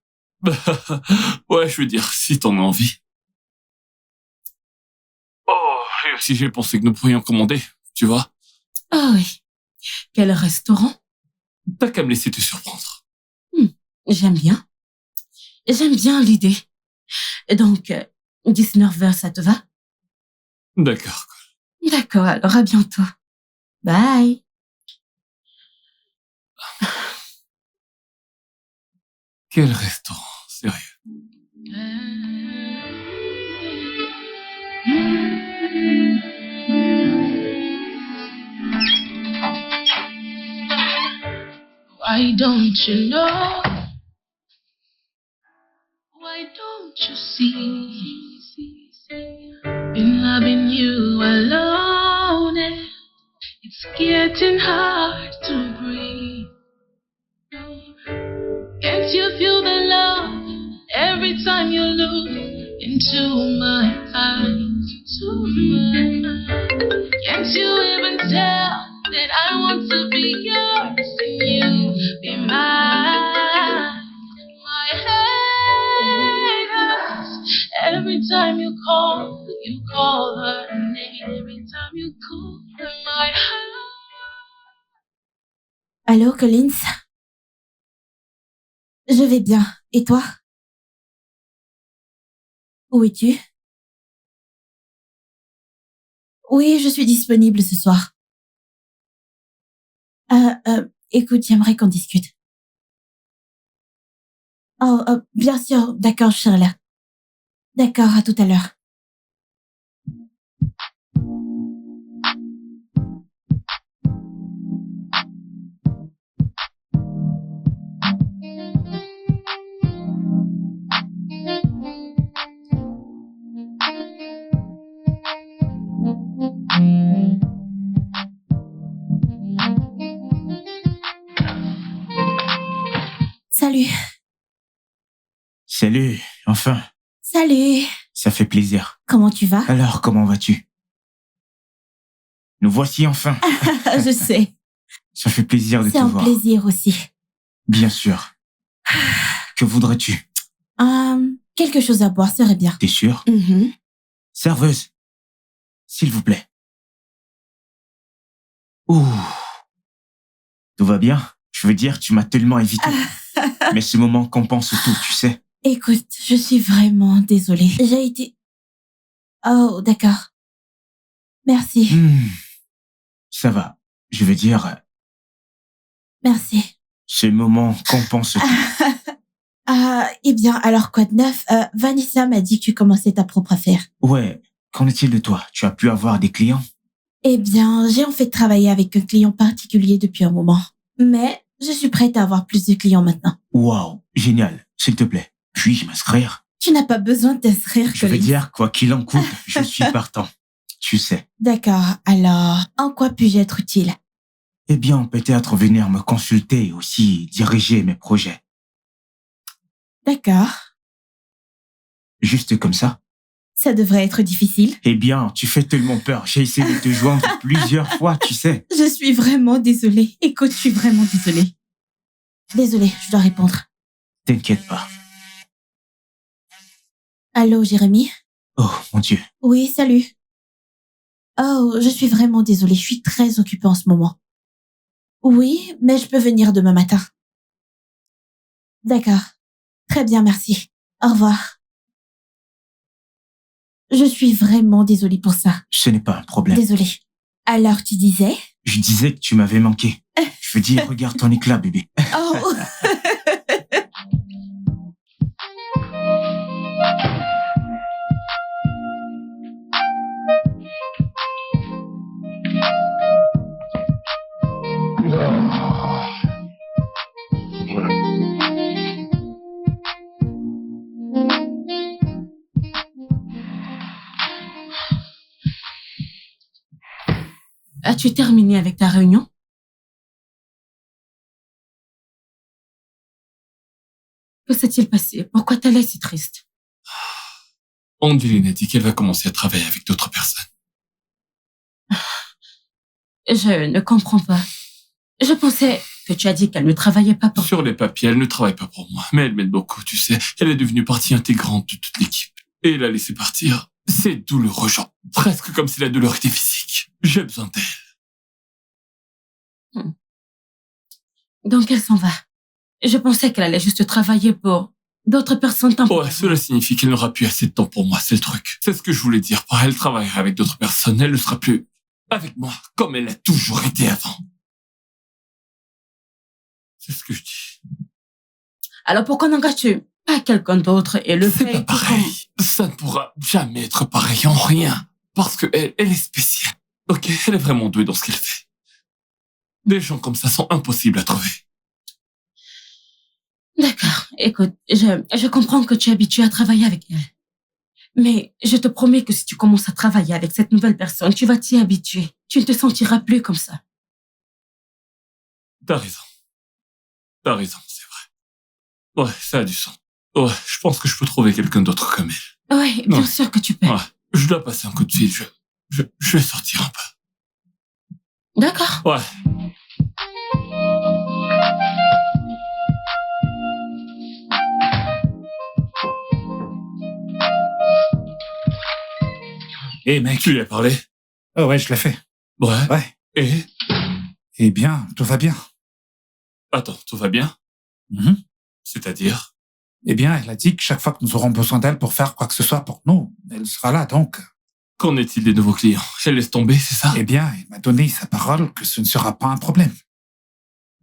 Ouais, je veux dire, si t'en as envie. Oh, et aussi j'ai pensé que nous pourrions commander, tu vois. Oh oui. Quel restaurant? T'as qu'à me laisser te surprendre. J'aime bien. J'aime bien l'idée. Et donc, 19h, ça te va? D'accord. D'accord, alors à bientôt. Bye. Quel restaurant, sérieux. Why don't you know? Why don't you see? Been loving you alone, and it's getting hard to breathe. Can't you feel the love every time you look into my eyes? Can't you even tell that I want to be yours and you be mine? My head hurts every time you call her name. Every time you call her, my heart. Allô, Collins? Je vais bien. Et toi? Où es-tu? Oui, je suis disponible ce soir. Écoute, j'aimerais qu'on discute. Oh, bien sûr, d'accord, je serai là. D'accord, à tout à l'heure. Salut. Salut, enfin. Salut. Ça fait plaisir. Comment tu vas? Alors, comment vas-tu? Nous voici enfin. Je sais. Ça fait plaisir de te C'est un voir. plaisir aussi. Bien sûr. Que voudrais-tu? Quelque chose à boire serait bien. T'es sûr? Serveuse, s'il vous plaît. Ouh. Tout va bien? Je veux dire, tu m'as tellement évité. Mais ce moment compense tout, tu sais. Écoute, je suis vraiment désolée. J'ai été... Oh, d'accord. Merci. Ça va. Je veux dire, Merci. ce moment compense tout. Eh bien, alors quoi de neuf? Vanessa m'a dit que tu commençais ta propre affaire. Ouais, qu'en est-il de toi? Tu as pu avoir des clients? Eh bien, j'ai en fait travaillé avec un client particulier depuis un moment. Mais je suis prête à avoir plus de clients maintenant. Waouh, génial. S'il te plaît, puis-je m'inscrire? Tu n'as pas besoin de t'inscrire, Je veux Collins. dire, quoi qu'il en coûte, je suis partant. Tu sais. D'accord, alors, en quoi puis-je être utile? Eh bien, peut-être venir me consulter et aussi diriger mes projets. D'accord. Juste comme ça? Ça devrait être difficile. Eh bien, tu fais tellement peur. J'ai essayé de te joindre plusieurs fois, tu sais. Je suis vraiment désolée. Écoute, je suis vraiment désolée. Désolée, je dois répondre. T'inquiète pas. Allô, Jérémy? Oh, mon Dieu. Oui, salut. Oh, je suis vraiment désolée. Je suis très occupée en ce moment. Oui, mais je peux venir demain matin. D'accord. Très bien, merci. Au revoir. Je suis vraiment désolée pour ça. Ce n'est pas un problème. Désolée. Alors, tu disais? Je disais que tu m'avais manqué. Je veux dire, regarde ton éclat, bébé. Oh. As-tu terminé avec ta réunion? Que s'est-il passé? Pourquoi t'as l'air si triste? Angeline a dit qu'elle va commencer à travailler avec d'autres personnes. Je ne comprends pas. Je pensais que tu as dit qu'elle ne travaillait pas pour... Sur les papiers, elle ne travaille pas pour moi, mais elle m'aide beaucoup, tu sais. Elle est devenue partie intégrante de toute l'équipe. Et la laisser partir, c'est douloureux, genre, presque comme si la douleur était physique. J'ai besoin d'elle. Donc elle s'en va. Je pensais qu'elle allait juste travailler pour d'autres personnes temporairement. Ouais, cela signifie qu'elle n'aura plus assez de temps pour moi, c'est le truc. C'est ce que je voulais dire. Elle travaillera avec d'autres personnes, elle ne sera plus avec moi, comme elle a toujours été avant. C'est ce que je dis. Alors pourquoi n'engages-tu pas quelqu'un d'autre et le C'est fait pas pareil. Ça ne pourra jamais être pareil en rien. Parce que elle est spéciale. Ok, elle est vraiment douée dans ce qu'elle fait. Des gens comme ça sont impossibles à trouver. D'accord, écoute, je comprends que tu es habitué à travailler avec elle. Mais je te promets que si tu commences à travailler avec cette nouvelle personne, tu vas t'y habituer. Tu ne te sentiras plus comme ça. T'as raison. T'as raison, c'est vrai. Ouais, ça a du sens. Ouais, je pense que je peux trouver quelqu'un d'autre comme elle. Oui, bien Ouais. sûr que tu peux. Ouais, je dois passer un coup de fil. Je vais sortir un peu. D'accord. Ouais. Hé, mec. Tu lui as parlé? Oh ouais, je l'ai fait. Ouais. Ouais. Et? Eh bien, tout va bien. Attends, tout va bien? Mhm. C'est-à-dire? Eh bien, elle a dit que chaque fois que nous aurons besoin d'elle pour faire quoi que ce soit pour nous, elle sera là, donc. Qu'en est-il des nouveaux clients? Elle laisse tomber, c'est ça? Eh bien, elle m'a donné sa parole que ce ne sera pas un problème.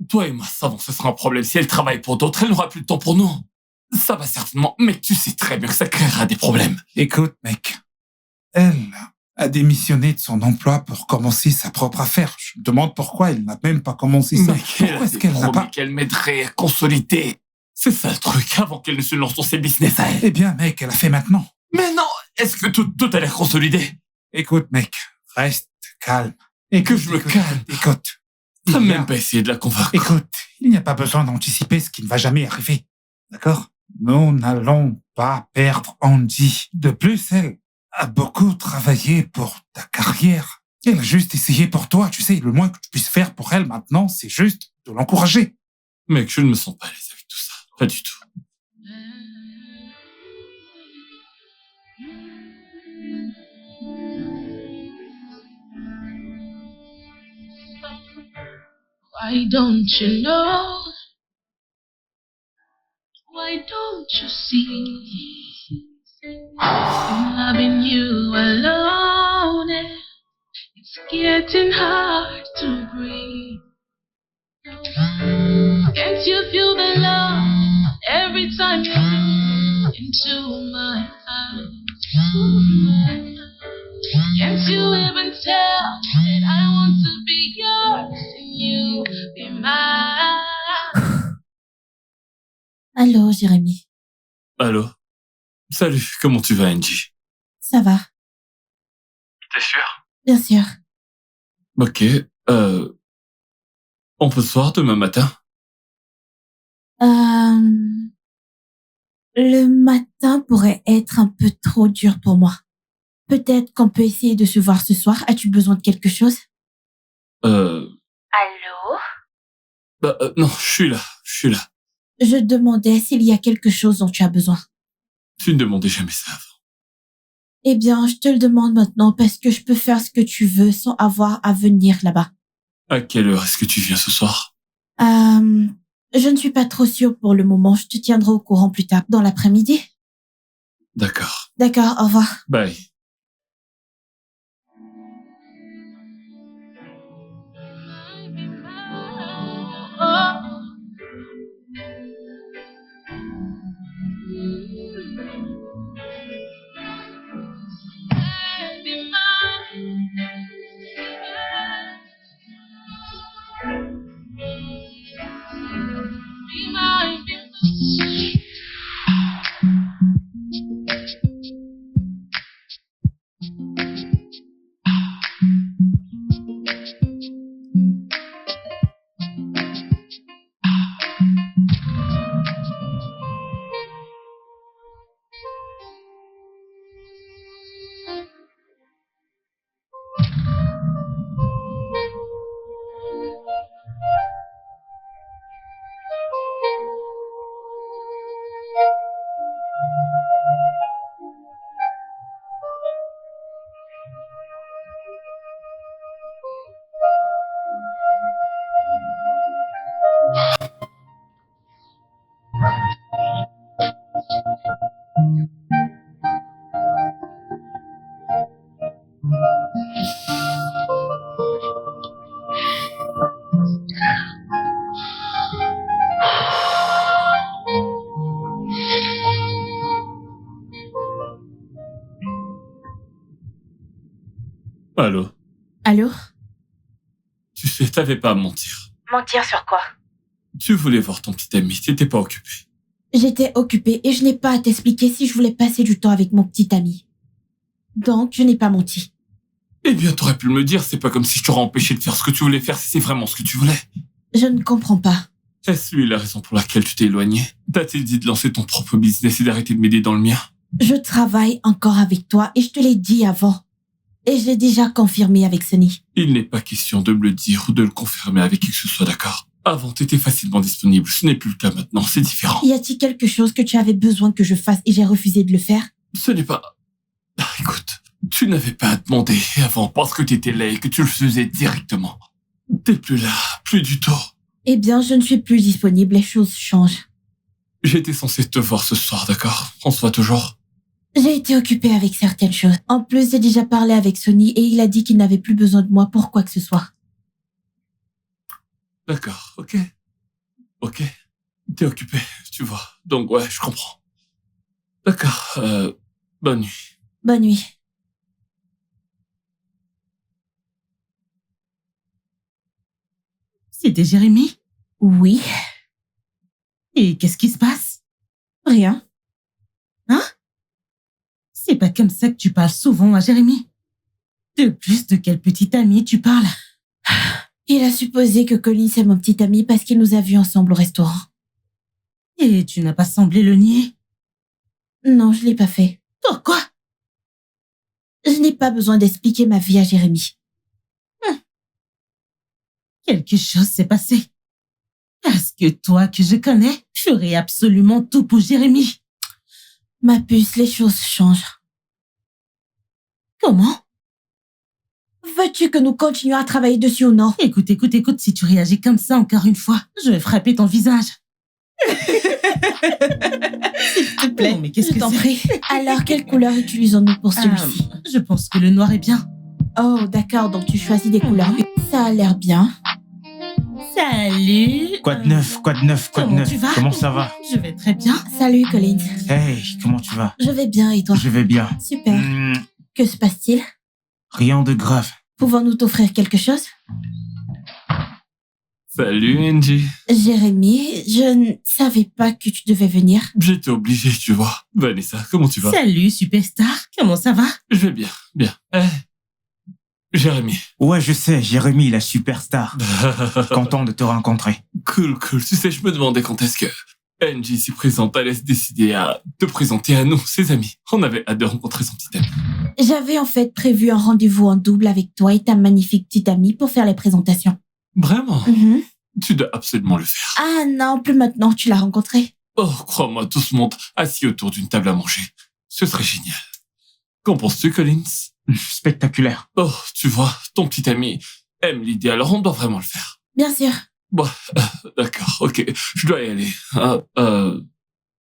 Toi et moi savons que ce sera un problème. Si elle travaille pour d'autres, elle n'aura plus de temps pour nous. Ça va certainement, mais tu sais très bien que ça créera des problèmes. Écoute, mec. Elle a démissionné de son emploi pour commencer sa propre affaire. Je me demande pourquoi elle n'a même pas commencé ça. Mec, elle Pourquoi a est-ce qu'elle n'a promis pas... qu'elle m'aiderait à consolider. C'est ça le truc, avant qu'elle ne se lance dans ses business à elle. Eh bien, mec, elle a fait maintenant. Mais non, est-ce que tout a l'air consolidé? Écoute, mec, reste calme. Et que je me calme. Écoute. T'as Il y a- même pas essayé de la convaincre. Écoute, il n'y a pas besoin d'anticiper ce qui ne va jamais arriver. D'accord? Nous n'allons pas perdre Andy. De plus, elle a beaucoup travaillé pour ta carrière. Elle a juste essayé pour toi. Tu sais, le moins que tu puisses faire pour elle maintenant, c'est juste de l'encourager. Mec, je ne me sens pas à l'aise avec tout ça. Pas du tout. Why don't you know? Why don't you see? I'm loving you alone. It's getting hard to breathe. Can't you feel the love every time you look into my eyes? Can't you even tell that I want to be yours and you be mine? Allô, Jérémy. Allô? Salut, comment tu vas, Angie? Ça va? T'es sûr? Bien sûr. Ok, on peut se voir demain matin? Le matin pourrait être un peu trop dur pour moi. Peut-être qu'on peut essayer de se voir ce soir. As-tu besoin de quelque chose? Allô? Non, je suis là. Je demandais s'il y a quelque chose dont tu as besoin. Tu ne demandais jamais ça avant. Eh bien, je te le demande maintenant parce que je peux faire ce que tu veux sans avoir à venir là-bas. À quelle heure est-ce que tu viens ce soir? Je ne suis pas trop sûre pour le moment. Je te tiendrai au courant plus tard, dans l'après-midi. D'accord. D'accord, au revoir. Bye. Allô? Allô? Tu sais, t'avais pas à mentir. Mentir sur quoi? Tu voulais voir ton petit ami, t'étais pas occupé. J'étais occupée et je n'ai pas à t'expliquer si je voulais passer du temps avec mon petit ami. Donc, je n'ai pas menti. Eh bien, t'aurais pu me le dire, c'est pas comme si je t'aurais empêché de faire ce que tu voulais faire si c'est vraiment ce que tu voulais. Je ne comprends pas. Est-ce lui la raison pour laquelle tu t'es éloigné? T'as-t-il dit de lancer ton propre business et d'arrêter de m'aider dans le mien? Je travaille encore avec toi et je te l'ai dit avant. Et je l'ai déjà confirmé avec Sonny. Il n'est pas question de me le dire ou de le confirmer avec qui que ce soit, d'accord? Avant, t'étais facilement disponible, ce n'est plus le cas maintenant, c'est différent. Y a-t-il quelque chose que tu avais besoin que je fasse et j'ai refusé de le faire? Ce n'est pas... Ah, écoute, tu n'avais pas à demander avant parce que t'étais là et que tu le faisais directement. T'es plus là, plus du tout. Eh bien, je ne suis plus disponible, les choses changent. J'étais censé te voir ce soir, d'accord? On se voit toujours. J'ai été occupée avec certaines choses. En plus, j'ai déjà parlé avec Sonny et il a dit qu'il n'avait plus besoin de moi pour quoi que ce soit. D'accord, ok. Ok. T'es occupé, tu vois. Donc ouais, je comprends. D'accord, bonne nuit. Bonne nuit. C'était Jérémy? Oui, Et qu'est-ce qui se passe? rien. C'est pas comme ça que tu parles souvent à Jérémy. De plus, de quel petit ami tu parles? Il a supposé que Colin c'est mon petit ami parce qu'il nous a vus ensemble au restaurant. Et tu n'as pas semblé le nier? Non, je l'ai pas fait. Pourquoi? Je n'ai pas besoin d'expliquer ma vie à Jérémy. Quelque chose s'est passé. Parce que toi que je connais, je ferai absolument tout pour Jérémy. Ma puce, les choses changent. Comment? Veux-tu que nous continuions à travailler dessus ou non? Écoute, si tu réagis comme ça encore une fois, je vais frapper ton visage. S'il te plaît, Non, mais qu'est-ce je que t'en c'est? prie. Alors, quelle couleur utilisons-nous pour celui-ci? Je pense que le noir est bien. Oh, d'accord, donc tu choisis des couleurs. Ça a l'air bien. Salut. Quoi de neuf? Quoi de neuf? Quoi de Comment neuf? tu vas? Comment ça va? Je vais très bien. Salut, Colin. Hey, comment tu vas? Je vais bien et toi? Je vais bien. Super. Hmm, Que se passe-t-il? rien de grave. Pouvons-nous t'offrir quelque chose? Salut, Angie. Jérémy, je ne savais pas que tu devais venir. J'étais obligé, tu vois. Vanessa, comment tu vas? Salut, superstar. Comment ça va? Je vais bien, bien. Jérémy. Ouais, je sais, Jérémy, la superstar. Content de te rencontrer. Cool. Tu sais, je me demandais quand est-ce que Angie, si présente, allait se décider à te présenter à nous, ses amis. On avait hâte de rencontrer son petit ami. J'avais en fait prévu un rendez-vous en double avec toi et ta magnifique petite amie pour faire les présentations. Vraiment? Mhm. Tu dois absolument le faire. Ah non, plus maintenant, tu l'as rencontré. Oh, crois-moi, tout ce monde assis autour d'une table à manger. Ce serait génial. Qu'en penses-tu, Collins? Spectaculaire. Oh, tu vois, ton petit ami aime l'idée, alors on doit vraiment le faire. Bien sûr. Bon, d'accord, ok, je dois y aller.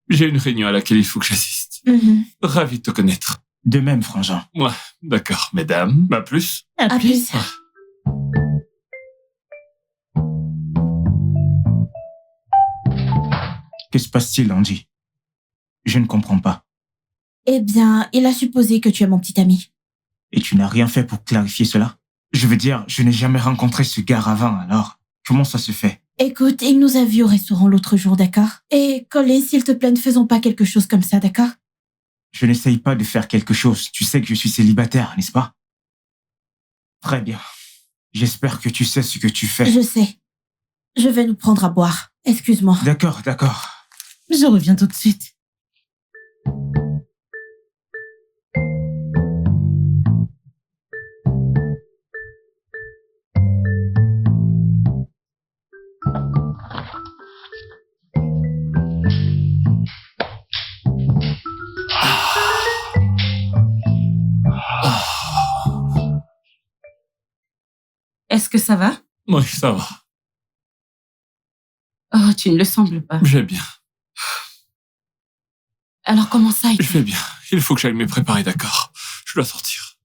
J'ai une réunion à laquelle il faut que j'assiste. Mhm. Ravi de te connaître. De même, frangin. Ouais, d'accord, mesdames, à plus. À À plus. Que se passe-t-il, Angie? Je ne comprends pas. Eh bien, il a supposé que tu es mon petit ami. Et tu n'as rien fait pour clarifier cela? Je veux dire, je n'ai jamais rencontré ce gars avant, alors comment ça se fait? Écoute, il nous a vus au restaurant l'autre jour, d'accord? Et Colin, s'il te plaît, ne faisons pas quelque chose comme ça, d'accord? Je n'essaye pas de faire quelque chose. Tu sais que je suis célibataire, n'est-ce pas? Très bien. J'espère que tu sais ce que tu fais. Je sais. Je vais nous prendre à boire. Excuse-moi. D'accord. Je reviens tout de suite. Est-ce que ça va? Oui, ça va. Oh, tu ne le sembles pas. J'ai bien. Alors comment ça? Je vais bien. Il faut que j'aille me préparer, d'accord? Je dois sortir.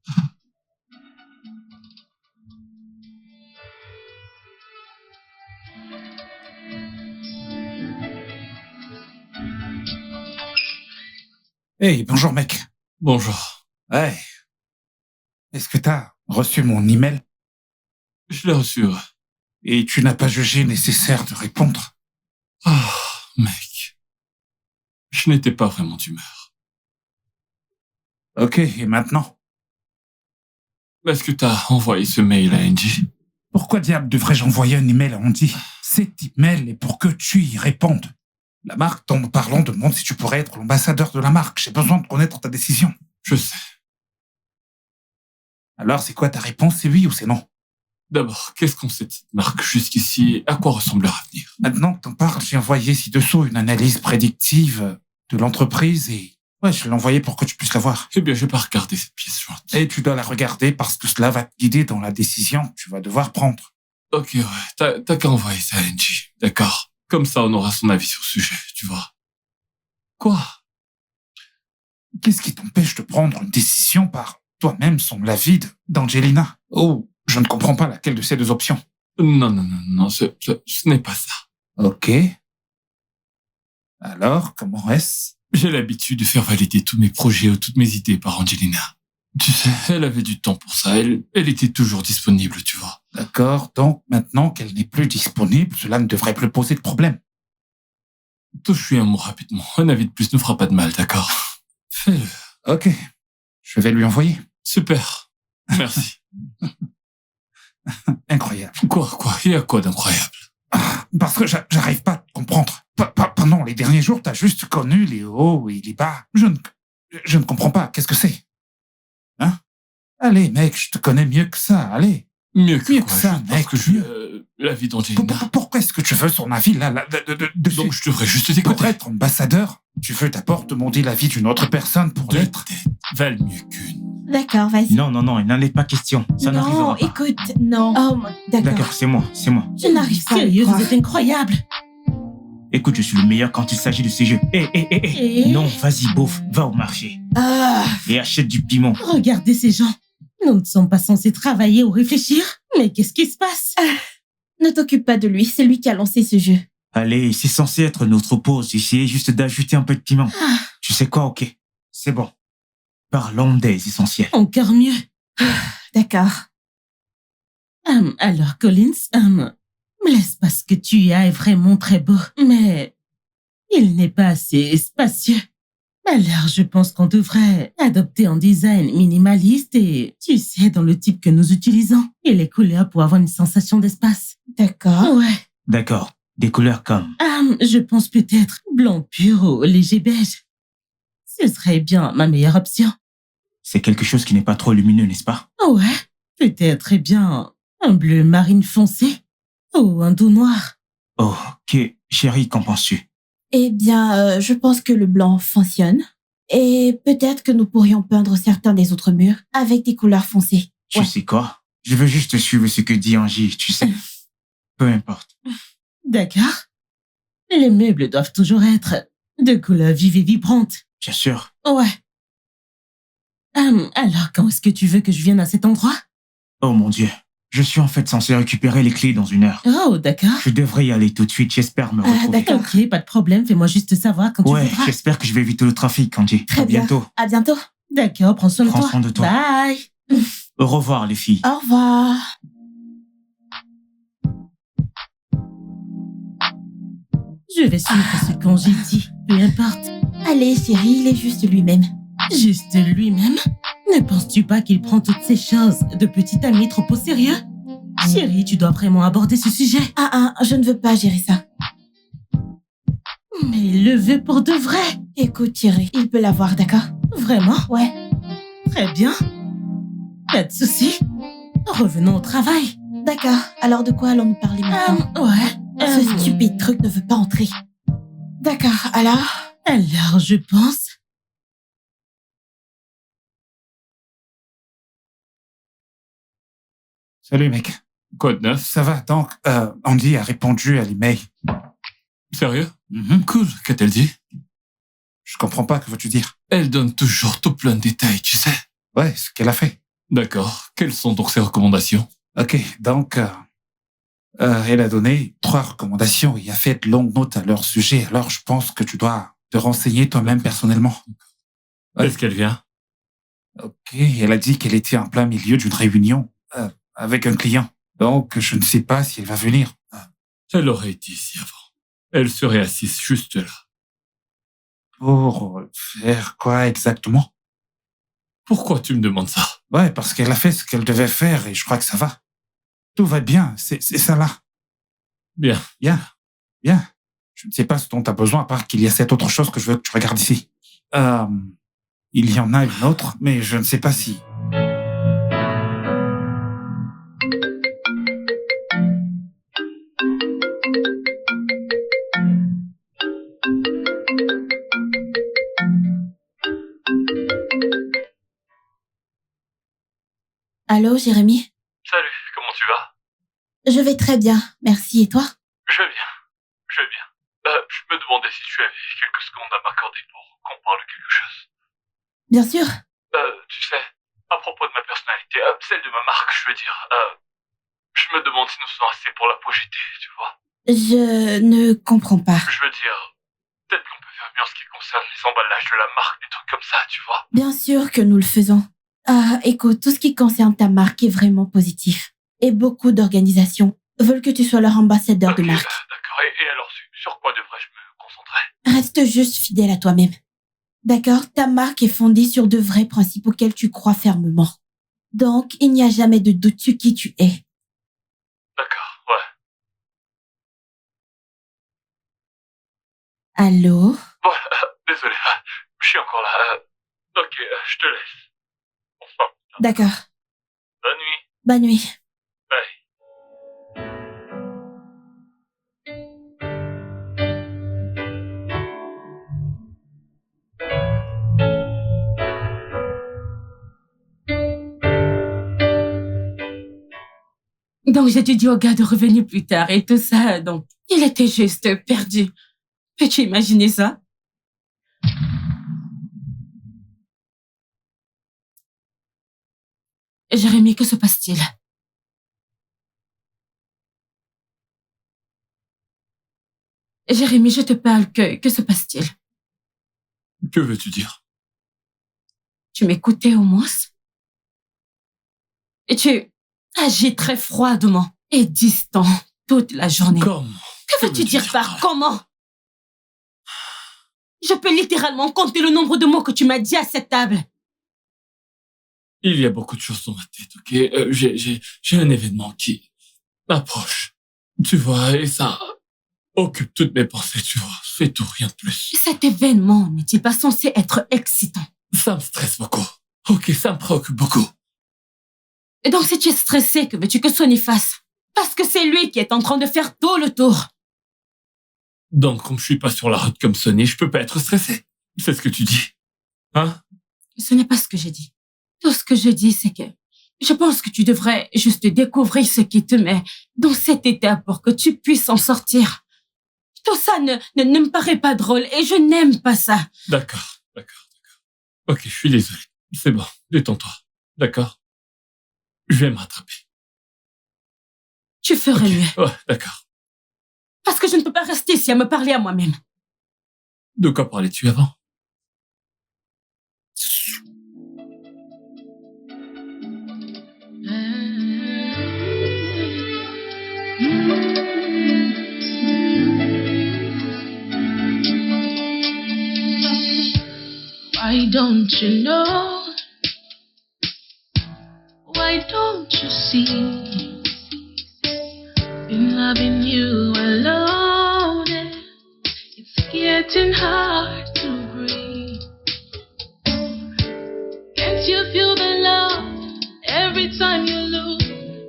Hey, bonjour mec. Bonjour. Hey. Est-ce que t'as reçu mon email Je l'ai reçu. et tu n'as pas jugé nécessaire de répondre. Oh, mec. Je n'étais pas vraiment d'humeur. Ok, et maintenant? Est-ce que t'as envoyé ce mail à Angie? Pourquoi diable devrais-je envoyer un email à Andy? Cet email est pour que tu y répondes. La marque dont nous parlons demande si tu pourrais être l'ambassadeur de la marque. J'ai besoin de connaître ta décision. Je sais. Alors, c'est quoi ta réponse? C'est oui ou c'est non? D'abord, qu'est-ce qu'on sait de cette marque jusqu'ici et à quoi ressemble leur avenir? Maintenant que t'en parles, j'ai envoyé ci-dessous une analyse prédictive de l'entreprise et... Ouais, je l'ai envoyé pour que tu puisses la voir. Eh bien, je vais pas regarder cette pièce jointe. Et tu dois la regarder parce que cela va te guider dans la décision que tu vas devoir prendre. Ok, ouais, t'as qu'à envoyer ça à Angie, d'accord? Comme ça, on aura son avis sur ce sujet, tu vois. Quoi? Qu'est-ce qui t'empêche de prendre une décision par toi-même sans l'avis d'Angelina? Oh, je ne comprends pas laquelle de ces deux options. Non, ce n'est pas ça. Ok. Alors, comment est-ce? J'ai l'habitude de faire valider tous mes projets ou toutes mes idées par Angelina. Tu sais, elle avait du temps pour ça. Elle était toujours disponible, tu vois. D'accord, donc maintenant qu'elle n'est plus disponible, cela ne devrait plus poser de problème. Touche-lui un mot rapidement. Un avis de plus ne fera pas de mal, d'accord? Fais-le. Ok, je vais lui envoyer. Super. Merci. Incroyable. Quoi? Il y a quoi d'incroyable? Parce que j'arrive pas à te comprendre. Pendant les derniers jours, t'as juste connu les hauts et les bas. Je ne comprends pas. Qu'est-ce que c'est? Hein? Allez, mec, je te connais mieux que ça. Allez. Mieux que quoi, ça, mec. L'avis d'Angelina. Pourquoi est-ce que tu veux son avis, là, dessus? Donc, je devrais juste t'écouter. Pour être ambassadeur, tu veux d'abord demander l'avis d'une autre personne pour Deux l'être? têtes valent mieux qu'une. D'accord, vas-y. Non, il n'en est pas question. Ça n'arrivera Non, pas. écoute, non. Oh, d'accord. D'accord, c'est moi. Je n'arrive pas à le Sérieux, croire. vous êtes incroyable. Écoute, je suis le meilleur quand il s'agit de ces jeux. Et- Non, vas-y, beauf, va au marché Ah, et achète du piment. Regardez ces gens. Nous ne sommes pas censés travailler ou réfléchir. Mais qu'est-ce qui se passe? ne t'occupe pas de lui, c'est lui qui a lancé ce jeu. Allez, c'est censé être notre pause. Essayez juste d'ajouter un peu de piment. Tu sais quoi, ok, c'est bon. Parlons des essentiels. Encore mieux. D'accord. Alors, Collins, l'espace que tu as est vraiment très beau, mais il n'est pas assez spacieux. Alors, je pense qu'on devrait adopter un design minimaliste et, tu sais, dans le type que nous utilisons, et les couleurs pour avoir une sensation d'espace. D'accord. Ouais. D'accord, des couleurs comme... Je pense peut-être blanc pur ou léger beige. Ce serait bien ma meilleure option. C'est quelque chose qui n'est pas trop lumineux, n'est-ce pas? Ouais, peut-être bien un bleu marine foncé ou un doux noir. Oh, ok, chérie, qu'en penses-tu? Eh bien, je pense que le blanc fonctionne. Et peut-être que nous pourrions peindre certains des autres murs avec des couleurs foncées. Tu Ouais. sais quoi? Je veux juste suivre ce que dit Angie, tu sais. Peu importe. D'accord. Les meubles doivent toujours être de couleurs vives et vibrantes. Bien sûr. Ouais. Alors, quand est-ce que tu veux que je vienne à cet endroit? Oh mon Dieu. Je suis en fait censé récupérer les clés dans 1 heure. Oh, d'accord. Je devrais y aller tout de suite, j'espère me retrouver. d'accord. Ok, pas de problème. Fais-moi juste savoir quand tu Ouais, voudras. j'espère que je vais éviter le trafic, Angie. Très À bien. bientôt. À bientôt. D'accord, prends soin de Prends toi. soin de toi. Bye. Au revoir, les filles. Au revoir. Je vais suivre ce qu'Angie dit. Peu importe. Allez, chérie, il est juste lui-même. Juste lui-même? Ne penses-tu pas qu'il prend toutes ces choses de petit ami trop au sérieux? Chérie, tu dois vraiment aborder ce sujet. Je ne veux pas gérer ça. Mais il le veut pour de vrai. Écoute, chérie, il peut l'avoir, d'accord? Vraiment? Ouais. Très bien. Pas de souci. Revenons au travail. D'accord. Alors de quoi allons-nous parler maintenant? Ouais. Ce stupide truc ne veut pas entrer. D'accord, alors? Alors, je pense... Salut, mec. Quoi de neuf? Ça va, donc, Andy a répondu à l'email. Sérieux? Mhm. Cool. Qu'a-t-elle dit? Je comprends pas, que veux-tu dire? Elle donne toujours tout plein de détails, tu sais. Ouais, ce qu'elle a fait. D'accord. Quelles sont donc ses recommandations? Ok, donc, elle a donné 3 recommandations et a fait de longues notes à leur sujet. Alors, je pense que tu dois te renseigner toi-même personnellement. Ouais. Est-ce qu'elle vient? Ok, elle a dit qu'elle était en plein milieu d'une réunion avec un client. Donc, je ne sais pas si elle va venir. Elle aurait été ici avant. Elle serait assise juste là. Pour faire quoi exactement? Pourquoi tu me demandes ça? Ouais, parce qu'elle a fait ce qu'elle devait faire et je crois que ça va. Tout va bien, c'est ça là. Bien. Bien, bien. Je ne sais pas ce dont tu as besoin, à part qu'il y a cette autre chose que je veux que tu regardes ici. Il y en a une autre, mais je ne sais pas si... Allô, Jérémy? Salut, comment tu vas? Je vais très bien, merci. Et toi? Je vais bien. Je vais bien. Je me demandais si tu avais quelques secondes à m'accorder pour qu'on parle de quelque chose. Bien sûr. Tu sais, à propos de ma personnalité, celle de ma marque, je veux dire, je me demande si nous sommes assez pour la projeter, tu vois. Je ne comprends pas. Je veux dire, peut-être qu'on peut faire mieux en ce qui concerne les emballages de la marque, des trucs comme ça, tu vois. Bien sûr que nous le faisons. Écoute, tout ce qui concerne ta marque est vraiment positif. Et beaucoup d'organisations veulent que tu sois leur ambassadeur de marque. D'accord. Et alors, sur quoi devrais-je me concentrer? Reste juste fidèle à toi-même. D'accord? Ta marque est fondée sur de vrais principes auxquels tu crois fermement. Donc, il n'y a jamais de doute sur qui tu es. D'accord, ouais. Allô? Bon, désolé, je suis encore là. Ok, je te laisse. On se parle. D'accord. Bonne nuit. Bonne nuit. Bye. Donc, j'ai dit au gars de revenir plus tard et tout ça. Donc, il était juste perdu. Peux-tu imaginer ça? Jérémy, que se passe-t-il? Jérémy, je te parle, que se passe-t-il? Que veux-tu dire? Tu m'écoutais au moins? Et tu agis très froidement et distant toute la journée. Comment? Que veux-tu dire par comment? Je peux littéralement compter le nombre de mots que tu m'as dit à cette table. Il y a beaucoup de choses dans ma tête, ok? J'ai un événement qui approche. Tu vois, et ça occupe toutes mes pensées, tu vois. C'est tout, rien de plus. Cet événement n'est-il pas censé être excitant? Ça me stresse beaucoup. Ok, ça me préoccupe beaucoup. Et donc, si tu es stressé, que veux-tu que Sonny fasse? Parce que c'est lui qui est en train de faire tout le tour. Donc, comme je suis pas sur la route comme Sonny, je peux pas être stressé. C'est ce que tu dis. Hein? Ce n'est pas ce que j'ai dit. Tout ce que je dis, c'est que je pense que tu devrais juste découvrir ce qui te met dans cet état pour que tu puisses en sortir. Tout ça ne me paraît pas drôle et je n'aime pas ça. D'accord. Ok, je suis désolé. C'est bon, détends-toi. D'accord? Je vais me rattraper. Tu ferais mieux. Ouais, d'accord. Parce que je ne peux pas rester ici à me parler à moi-même. De quoi parlais-tu avant? Why don't you know? Why don't you see? Been loving you alone, and it's getting hard to breathe. Can't you feel the love every time you look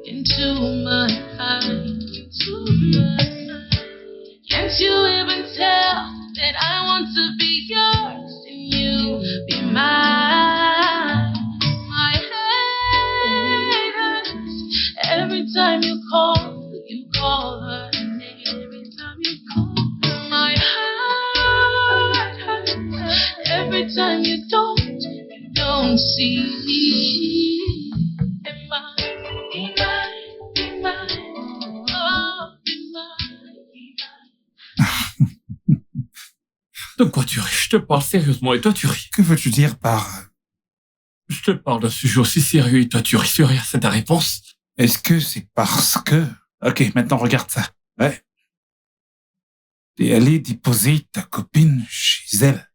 into my eyes? Can't you even tell that I want to be yours and you be mine? My head hurts every time you call her name. Every time you call her, my heart hurts every time you don't see. Am I, be mine, be mine, oh, be mine, be mine. De quoi tu ris? Je te parle sérieusement et toi tu ris. Que veux-tu dire par... Je te parle d'un sujet aussi sérieux et toi tu ris sur rien, c'est ta réponse? Est-ce que c'est parce que... Ok, maintenant regarde ça. Ouais. T'es allé déposer ta copine chez elle.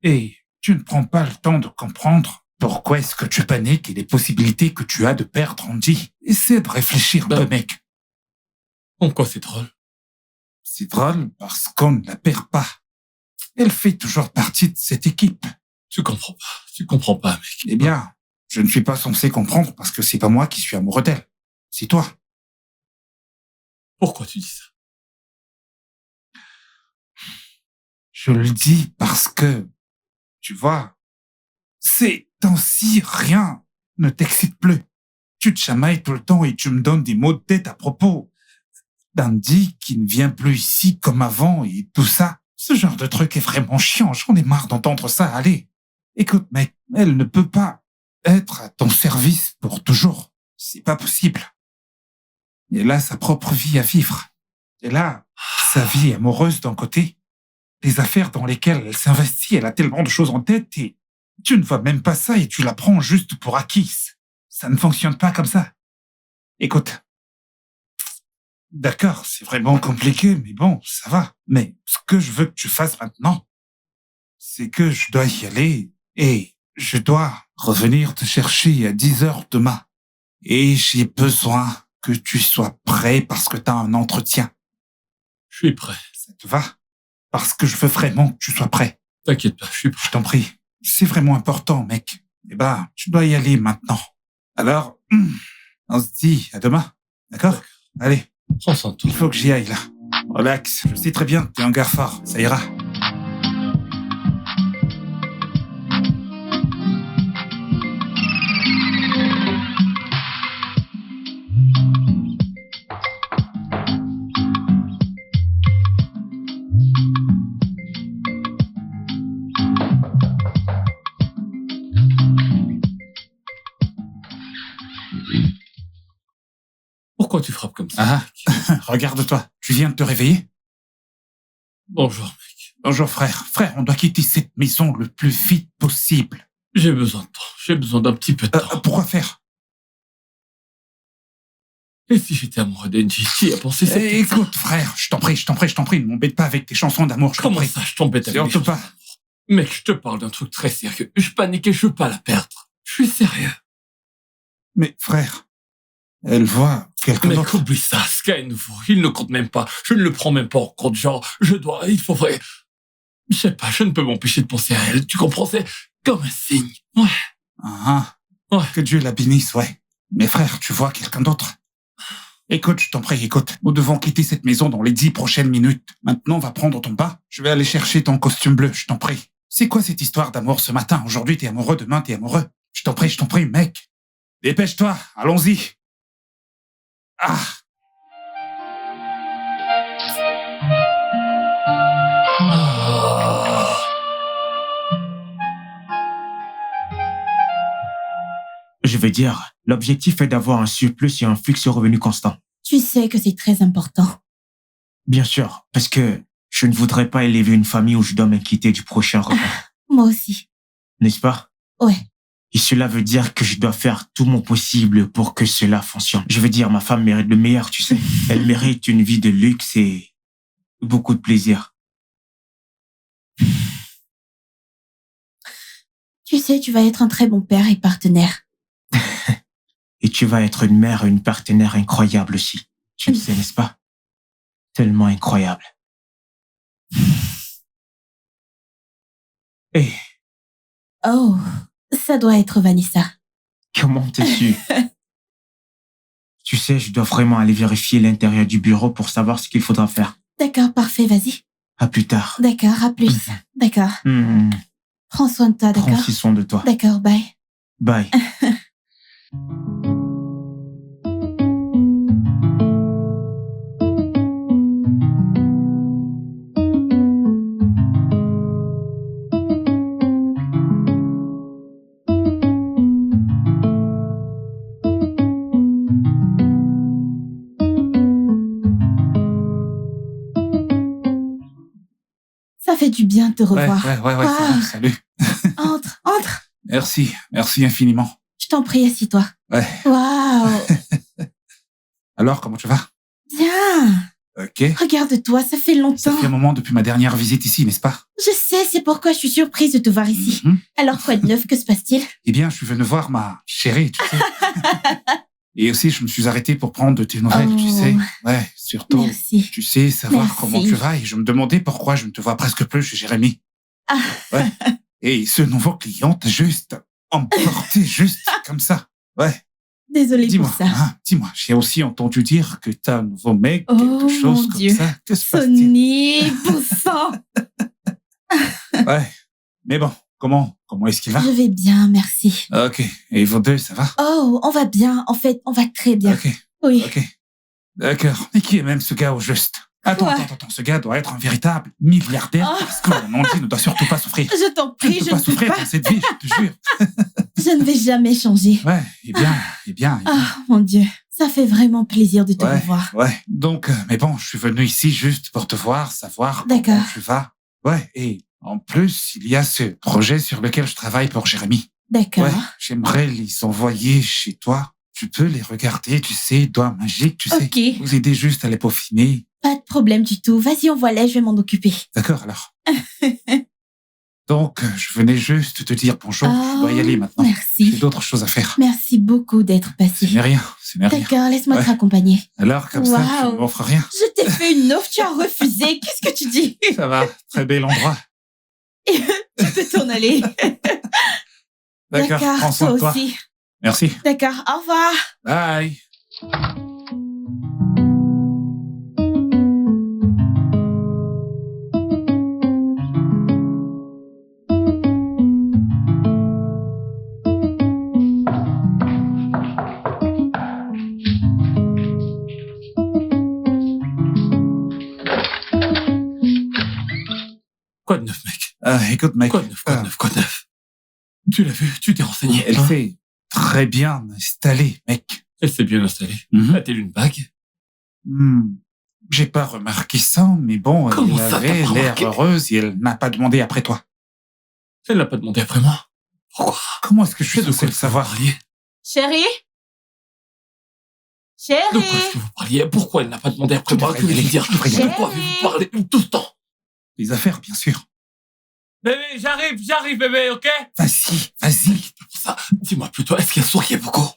Et tu ne prends pas le temps de comprendre pourquoi est-ce que tu paniques et les possibilités que tu as de perdre Andy. Essaie de réfléchir un peu, mec. En quoi c'est drôle? C'est drôle parce qu'on ne la perd pas. Elle fait toujours partie de cette équipe. Tu comprends pas, mec. Eh bien, je ne suis pas censé comprendre parce que c'est pas moi qui suis amoureux d'elle. C'est toi. Pourquoi tu dis ça? Je le dis parce que, tu vois, ces temps-ci, rien ne t'excite plus. Tu te chamailles tout le temps et tu me donnes des mots de tête à propos d'Andy qui ne vient plus ici comme avant et tout ça. Ce genre de truc est vraiment chiant. J'en ai marre d'entendre ça. Allez, écoute, mec, elle ne peut pas être à ton service pour toujours. C'est pas possible. Elle a sa propre vie à vivre. Elle a sa vie amoureuse d'un côté, les affaires dans lesquelles elle s'investit, elle a tellement de choses en tête et tu ne vois même pas ça et tu la prends juste pour acquise. Ça ne fonctionne pas comme ça. Écoute. D'accord, c'est vraiment compliqué, mais bon, ça va. Mais ce que je veux que tu fasses maintenant, c'est que je dois y aller et je dois revenir te chercher à 10h demain. Et j'ai besoin que tu sois prêt parce que t'as un entretien. Je suis prêt. Ça te va? Parce que je veux vraiment que tu sois prêt. T'inquiète pas, je suis prêt. Je t'en prie. C'est vraiment important, mec. Eh ben, tu dois y aller maintenant. Alors, on se dit à demain. D'accord? Allez. Prends soin de toi. Il faut que j'y aille, là. Relax. Je sais très bien, t'es un gars fort. Ça ira. Pourquoi tu frappes comme ça? Regarde-toi. Tu viens de te réveiller? Bonjour, mec. Bonjour, frère. Frère, on doit quitter cette maison le plus vite possible. J'ai besoin de temps. J'ai besoin d'un petit peu de temps. Pourquoi faire? Et si j'étais amoureux d'Andy, tu y as pensé ça? Écoute, frère, je t'en prie, ne m'embête pas avec tes chansons d'amour, je t'en Comment prie. ça, je t'embête avec Surtout des pas. chansons? Mec, je te parle d'un truc très sérieux. Je panique et je veux pas la perdre. Je suis sérieux. Mais frère, elle voit quelqu'un Mec, d'autre. oublie ça. Sky nouveau. Il ne compte même pas. Je ne le prends même pas en compte. Genre, il faudrait... Je sais pas, je ne peux m'empêcher de penser à elle. Tu comprends? C'est comme un signe. Ouais. Ouais. Que Dieu la bénisse, ouais. Mais frère, tu vois quelqu'un d'autre? Écoute, je t'en prie, écoute. Nous devons quitter cette maison dans les 10 prochaines minutes. Maintenant, va prendre ton bain. Je vais aller chercher ton costume bleu, je t'en prie. C'est quoi cette histoire d'amour ce matin? Aujourd'hui, t'es amoureux, demain, t'es amoureux. Je t'en prie, mec. Dépêche-toi, allons-y. Je veux dire, l'objectif est d'avoir un surplus et un flux de revenus constant. Tu sais que c'est très important. Bien sûr, parce que je ne voudrais pas élever une famille où je dois m'inquiéter du prochain repas. Moi aussi. N'est-ce pas? Ouais. Et cela veut dire que je dois faire tout mon possible pour que cela fonctionne. Je veux dire, ma femme mérite le meilleur, tu sais. Elle mérite une vie de luxe et beaucoup de plaisir. Tu sais, tu vas être un très bon père et partenaire. Et tu vas être une mère et une partenaire incroyable aussi. Tu le sais, n'est-ce pas? Tellement incroyable. Hé, Oh, ça doit être Vanessa. comment t'es su? Tu sais, je dois vraiment aller vérifier l'intérieur du bureau pour savoir ce qu'il faudra faire. D'accord, parfait, vas-y. À plus tard. D'accord, à plus. D'accord. Prends soin de toi, Prends d'accord? aussi soin de toi. D'accord, bye. Bye. Ça fait du bien de te revoir. Ouais, ça va, salut. Entre. Merci infiniment. Je t'en prie, assis-toi. Ouais. Waouh. Alors, comment tu vas? Bien. Ok. Regarde-toi, ça fait Ça longtemps. fait un moment depuis ma dernière visite ici, n'est-ce pas? Je sais, c'est pourquoi je suis surprise de te voir ici. Mhm. Alors, quoi de neuf, que se passe-t-il? Eh bien, je suis venu voir ma chérie, tu sais. Et aussi, je me suis arrêté pour prendre de tes nouvelles, tu sais. Ouais, surtout, Merci. tu sais, savoir Merci. comment tu vas. Et je me demandais pourquoi je ne te vois presque plus chez Jérémy. Ah. Ouais. Et ce nouveau client t'a juste emporté juste comme ça. Ouais. Désolée pour Dis-moi, ça. dis-moi, j'ai aussi entendu dire que t'as un nouveau mec, Oh, quelque chose mon comme Dieu. ça. Que se passe-t-il? Sonny, poussant. Ouais. Mais bon, comment est-ce qu'il va? Je vais bien, merci. Ok. Et vous deux, ça va? Oh, on va bien. En fait, on va très bien. Ok. Oui. Ok. D'accord. Mais qui est même ce gars au juste? Attends. Ce gars doit être un véritable milliardaire Oh. parce que Nandi ne doit surtout pas souffrir. Je t'en prie, ne je pas ne peux souffrir pas. dans cette vie, je te jure. Je ne vais jamais changer. Ouais, eh bien. Oh, mon Dieu. Ça fait vraiment plaisir de te revoir. Ouais. Donc, mais bon, je suis venu ici juste pour te voir, savoir D'accord. comment tu vas. Ouais, et en plus, il y a ce projet sur lequel je travaille pour Jérémy. D'accord. Ouais, j'aimerais les envoyer chez toi. Tu peux les regarder, tu sais, doigts magiques, tu sais. Ok. Vous aider juste à les peaufiner. Pas de problème du tout. Vas-y, envoie-les, je vais m'en occuper. D'accord, alors. Donc, je venais juste te dire bonjour. Je dois y aller maintenant. J'ai Merci. d'autres choses à faire. Merci beaucoup d'être Ce passé. n'est rien, ce n'est rien. D'accord, laisse-moi te Ouais. raccompagner. Alors, comme ça, tu Waouh. ne m'offres rien. Je t'ai fait une offre, tu as refusé. Qu'est-ce que tu dis? Ça va, très bel endroit. Tu peux t'en aller. D'accord, prends soin toi de toi. aussi. Merci. D'accord, au revoir. Bye. Quoi de neuf, mec? Écoute, mec. Quoi de neuf? Tu l'as vu? Tu t'es renseigné? Elle hein? s'est très bien installée, mec. Elle s'est bien installée. Mhm. A-t-elle une bague? J'ai pas remarqué ça, mais bon, Comment elle ça, t'as avait pas l'air remarqué? heureuse et elle n'a pas demandé après toi. Elle n'a pas demandé après moi. Pourquoi? Comment est-ce que je suis De censé quoi le est-ce que vous savoir? parliez? Chérie? De quoi est-ce Chérie? que vous parliez? Pourquoi elle n'a pas demandé après Tu moi? devrais Que y aller, veux-tu dire? tu devrais y De aller. quoi avez-vous parlé tout ce temps? Les affaires, bien sûr. Bébé, j'arrive, bébé, ok? Vas-y. Pour ça, dis-moi plutôt, est-ce qu'elle souriait beaucoup?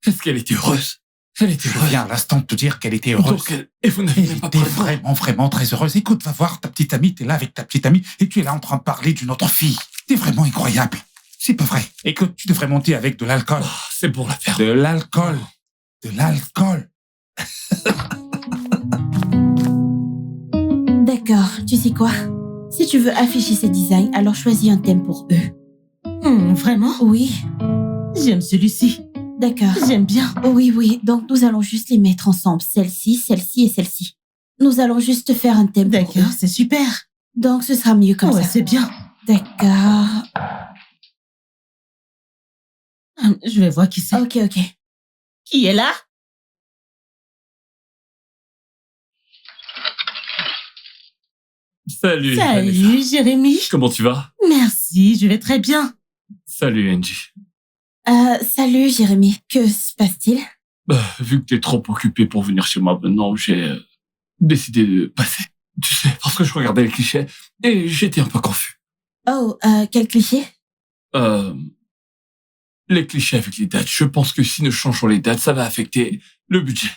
Est-ce qu'elle était heureuse? Elle était Je heureuse. viens à l'instant de te dire qu'elle était heureuse. Donc et vous n'avez Elle même pas était parlé de moi. vraiment très heureuse. Écoute, va voir ta petite amie, t'es là avec ta petite amie, et tu es là en train de parler d'une autre fille. T'es vraiment incroyable. C'est pas vrai. Écoute, tu devrais monter avec de l'alcool. Oh, c'est bon l'affaire. De l'alcool. D'accord, tu sais quoi? Si tu veux afficher ces designs, alors choisis un thème pour eux. Vraiment? Oui, J'aime celui-ci. d'accord. J'aime bien. Oui, donc nous allons juste les mettre ensemble. Celle-ci et celle-ci. Nous allons juste faire un thème pour eux. D'accord, c'est super. Donc ce sera mieux comme Ouais, ça. c'est bien. D'accord. Je vais voir qui c'est. Ok. Qui est là? Salut. Vanessa. Salut, Jérémy. Comment tu vas? Merci, je vais très bien. Salut, Angie. Salut Jérémy. Que se passe-t-il? Vu que t'es trop occupé pour venir chez moi maintenant, j'ai décidé de passer. Tu sais, parce que je regardais les clichés et j'étais un peu confus. Oh, quel cliché? Les clichés avec les dates. Je pense que si nous changeons les dates, ça va affecter le budget.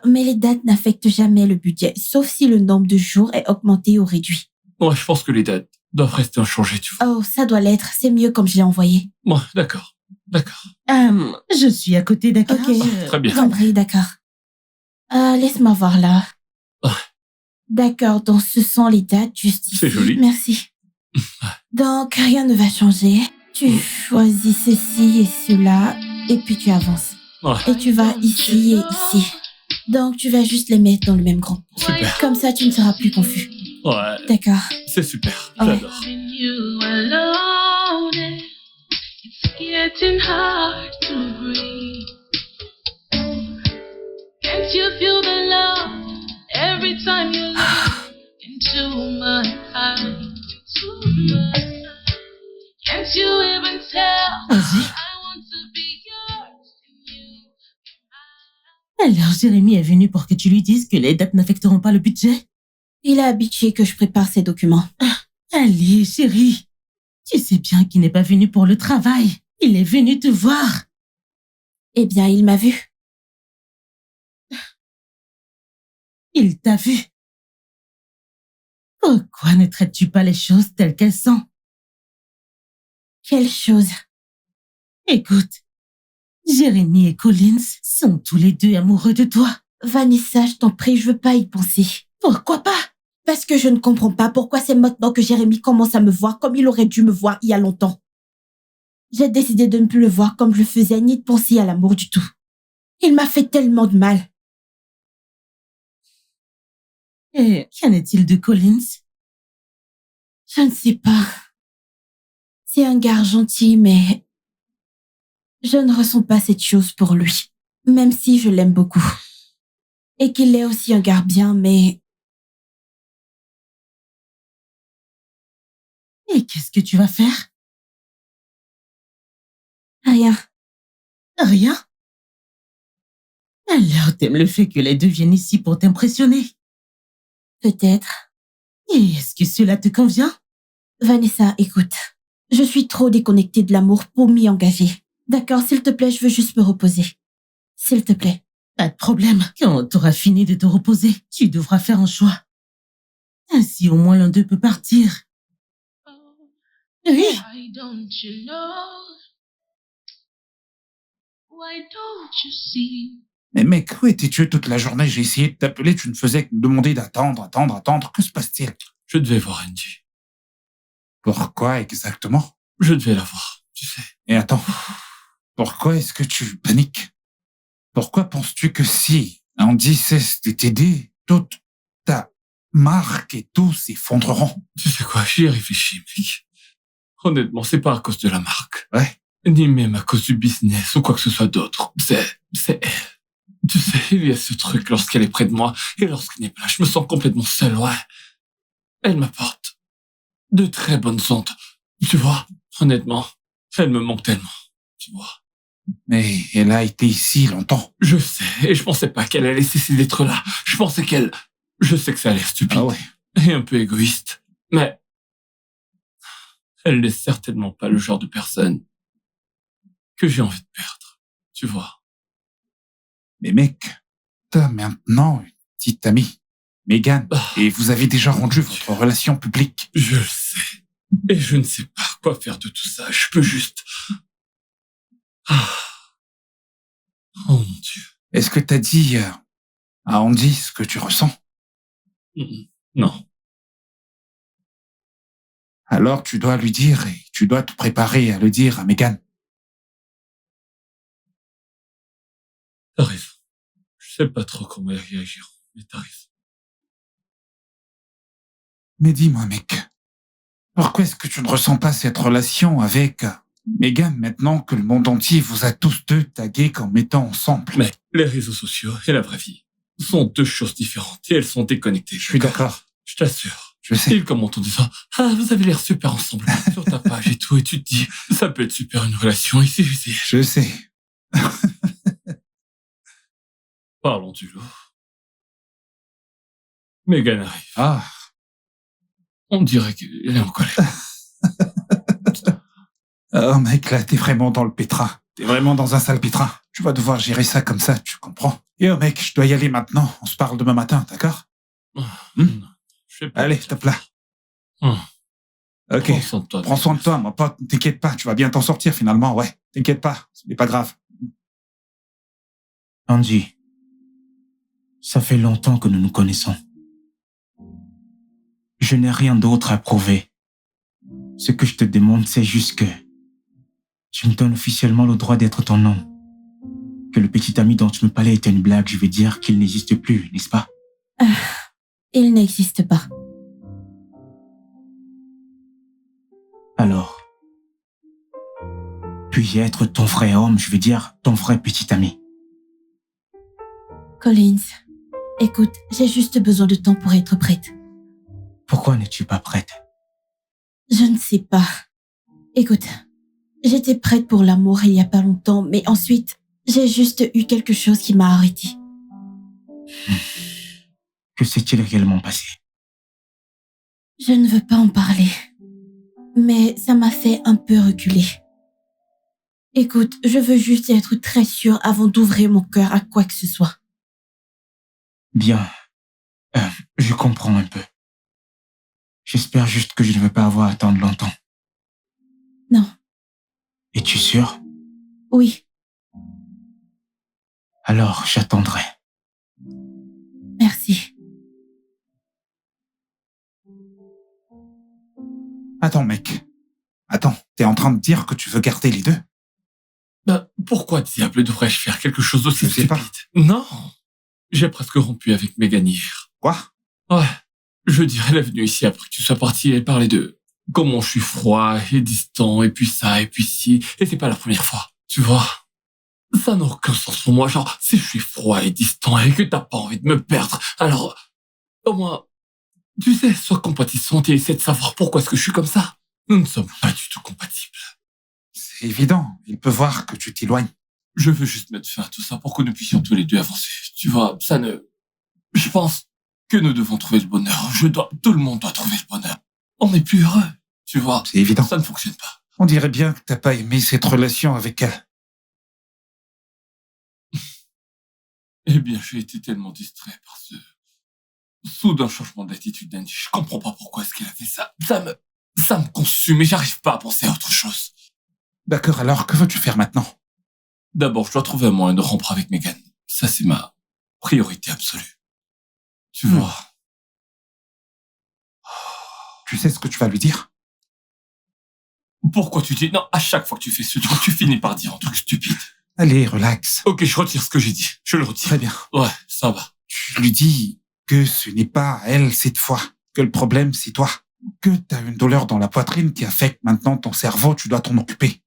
Mais les dates n'affectent jamais le budget, sauf si le nombre de jours est augmenté ou réduit. Ouais, je pense que les dates doivent rester inchangées, tu vois. Oh, ça doit l'être. C'est mieux comme je l'ai envoyé. Ouais, d'accord. Je suis à côté, d'accord? Ok. Très bien. Compris, d'accord. Laisse-moi voir là. Ouais. D'accord, donc ce sont les dates juste ici. C'est joli. Merci. Donc, rien ne va changer. Tu choisis ceci et cela, et puis tu avances. Ouais, Et tu vas ici et ici. Donc, tu vas juste les mettre dans le même groupe. super. Comme ça, tu ne seras plus confus. Ouais, D'accord. c'est super. Ouais. J'adore. Loving you alone, it's getting hard to breathe. Can't you feel the love every time you look into my eyes? Can't you ever Alors, Jérémy est venu pour que tu lui dises que les dates n'affecteront pas le budget? Il a habitué que je prépare ses documents. Allez, chérie. Tu sais bien qu'il n'est pas venu pour le travail. Il est venu te voir. Eh bien, il m'a vu. Il t'a vu. Pourquoi ne traites-tu pas les choses telles qu'elles sont? Quelle chose? Écoute, Jérémy et Collins sont tous les deux amoureux de toi. Vanessa, je t'en prie, je veux pas y penser. Pourquoi pas? Parce que je ne comprends pas pourquoi c'est maintenant que Jérémy commence à me voir comme il aurait dû me voir il y a longtemps. J'ai décidé de ne plus le voir comme je le faisais, ni de penser à l'amour du tout. Il m'a fait tellement de mal. Et qu'en est-il de Collins? Je ne sais pas. C'est un gars gentil, mais je ne ressens pas cette chose pour lui, même si je l'aime beaucoup. Et qu'il est aussi un gars bien, mais Et qu'est-ce que tu vas faire? rien. Rien? Alors t'aimes le fait que les deux viennent ici pour t'impressionner? Peut-être. Et est-ce que cela te convient? Vanessa, écoute. Je suis trop déconnectée de l'amour pour m'y engager. D'accord, s'il te plaît, je veux juste me reposer. S'il te plaît. Pas de problème. Quand t'auras fini de te reposer, tu devras faire un choix. Ainsi, au moins l'un d'eux peut partir. Oui. Why don't you know? Why don't you see? Mais mec, où étais-tu toute la journée? J'ai essayé de t'appeler, tu ne faisais que me demander d'attendre. Que se passe-t-il? Je devais voir Andy. Pourquoi exactement? Je devais la voir, tu sais. Et attends, pourquoi est-ce que tu paniques? Pourquoi penses-tu que si Andy cesse de t'aider, toute ta marque et tout s'effondreront? Tu sais quoi, j'y ai réfléchi, mec. Honnêtement, c'est pas à cause de la marque. Ouais. Ni même à cause du business ou quoi que ce soit d'autre. C'est elle. Tu sais, il y a ce truc lorsqu'elle est près de moi et lorsqu'elle n'est pas là, je me sens complètement seul, ouais. Elle m'apporte de très bonnes ondes. Tu vois, honnêtement, elle me manque tellement. Tu vois. Mais elle a été ici longtemps. Je sais, et je pensais pas qu'elle allait cesser d'être là. Je sais que ça a l'air stupide. Ah ouais. Et un peu égoïste. Mais elle n'est certainement pas le genre de personne que j'ai envie de perdre. Tu vois. Mais mec, t'as maintenant une petite amie, Megan, et vous avez déjà rendu votre relation publique. Je le sais. Et je ne sais pas quoi faire de tout ça. Je peux juste... Oh mon Dieu. Est-ce que t'as dit à Andy ce que tu ressens? Non. Alors tu dois lui dire et tu dois te préparer à le dire à Megan. T'as raison. Je sais pas trop comment réagir, mais t'as raison. Mais dis-moi, mec, pourquoi est-ce que tu ne ressens pas cette relation avec Megan maintenant que le monde entier vous a tous deux tagués comme étant ensemble? Mais les réseaux sociaux et la vraie vie sont deux choses différentes et elles sont déconnectées. Je suis d'accord. Je t'assure. Je sais. Ils commentent en disant « Ah, vous avez l'air super ensemble sur ta page et tout. » Et tu te dis « Ça peut être super une relation ici. » Je sais. Parlons du lot. Megan arrive. Ah. On dirait qu'elle est en colère. Oh mec, là, t'es vraiment dans le pétrin. T'es vraiment dans un sale pétrin. Tu vas devoir gérer ça comme ça, tu comprends? Et oh mec, je dois y aller maintenant. On se parle demain matin, d'accord? Allez, top là. Ok. Prends soin de toi, mon pote. Ne t'inquiète pas, tu vas bien t'en sortir finalement, ouais. T'inquiète pas, ce n'est pas grave. Andy, ça fait longtemps que nous nous connaissons. Je n'ai rien d'autre à prouver. Ce que je te demande, c'est juste que tu me donnes officiellement le droit d'être ton homme. Que le petit ami dont tu me parlais était une blague, je veux dire qu'il n'existe plus, n'est-ce pas? Il n'existe pas. Alors, puis-je être ton vrai homme, je veux dire ton vrai petit ami? Collins, écoute, j'ai juste besoin de temps pour être prête. Pourquoi n'es-tu pas prête? Je ne sais pas. Écoute, j'étais prête pour l'amour il y a pas longtemps, mais ensuite, j'ai juste eu quelque chose qui m'a arrêtée. Que s'est-il réellement passé? Je ne veux pas en parler, mais ça m'a fait un peu reculer. Écoute, je veux juste être très sûre avant d'ouvrir mon cœur à quoi que ce soit. Bien. Je comprends un peu. J'espère juste que je ne veux pas avoir à attendre longtemps. Non. Es-tu sûr? Oui. Alors, j'attendrai. Merci. Attends, mec. Attends, t'es en train de dire que tu veux garder les deux? Pourquoi diable devrais-je faire quelque chose d'aussi Je sais stupide? pas. Non. J'ai presque rompu avec Megan hier. Quoi? Ouais. Je dirais, elle est venue ici après que tu sois parti et parler de comment je suis froid et distant, et puis ça, et puis ci. Et c'est pas la première fois. Tu vois? Ça n'a aucun sens pour moi. Genre, si je suis froid et distant et que t'as pas envie de me perdre, alors, au moins, tu sais, sois compatissante et essaie de savoir pourquoi est-ce que je suis comme ça. Nous ne sommes pas du tout compatibles. C'est évident. Il peut voir que tu t'éloignes. Je veux juste mettre fin à tout ça pour que nous puissions tous les deux avancer. Tu vois, ça ne... Je pense que nous devons trouver le bonheur. Tout le monde doit trouver le bonheur. On n'est plus heureux. Tu vois, C'est évident. ça ne fonctionne pas. On dirait bien que t'as pas aimé cette relation avec elle. Eh bien, j'ai été tellement distrait par ce soudain changement d'attitude d'Andy. Je comprends pas pourquoi est-ce qu'elle a fait ça. Ça me consume et j'arrive pas à penser à autre chose. D'accord, alors que veux-tu faire maintenant? D'abord, je dois trouver un moyen de rompre avec Megan. Ça, c'est ma priorité absolue. Tu vois. Tu sais ce que tu vas lui dire? Pourquoi tu dis... Non, à chaque fois que tu fais ce truc, tu finis par dire un truc stupide. Allez, relax. Ok, je retire ce que j'ai dit. Je le retire. Très bien. Ouais, ça va. Tu lui dis que ce n'est pas à elle cette fois, que le problème c'est toi, que t'as une douleur dans la poitrine qui affecte maintenant ton cerveau, tu dois t'en occuper.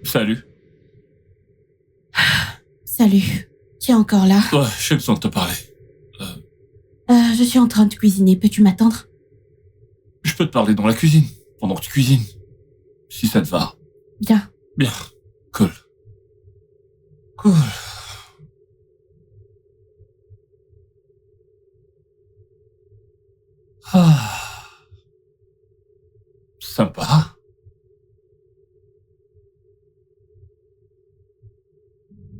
Salut. Salut. Tu es encore là? Ouais, j'ai besoin de te parler. Je suis en train de cuisiner. Peux-tu m'attendre? Je peux te parler dans la cuisine, pendant que tu cuisines. Si ça te va. Bien. Bien. Cool. Cool. Ah. Sympa.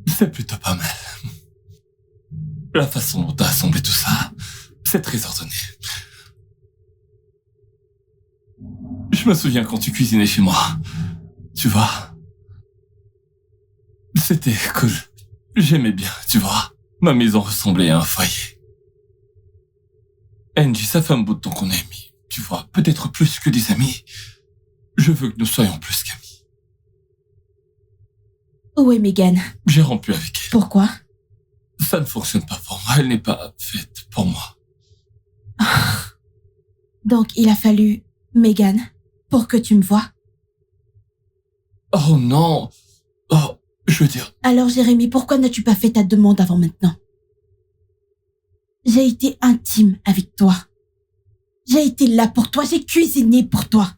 C'est plutôt pas mal. La façon dont t'as assemblé tout ça, c'est très ordonné. Je me souviens quand tu cuisinais chez moi. Tu vois? C'était cool. J'aimais bien, tu vois. Ma maison ressemblait à un foyer. Angie, ça fait un bout de temps qu'on est amis. Tu vois, peut-être plus que des amis. Je veux que nous soyons plus qu'amis. Où est Megan? J'ai rompu avec elle. Pourquoi? Ça ne fonctionne pas pour moi. Elle n'est pas faite pour moi. Donc, il a fallu Megan pour que tu me vois. Oh non. Oh, je veux dire... Alors, Jérémy, pourquoi n'as-tu pas fait ta demande avant maintenant? J'ai été intime avec toi. J'ai été là pour toi. J'ai cuisiné pour toi.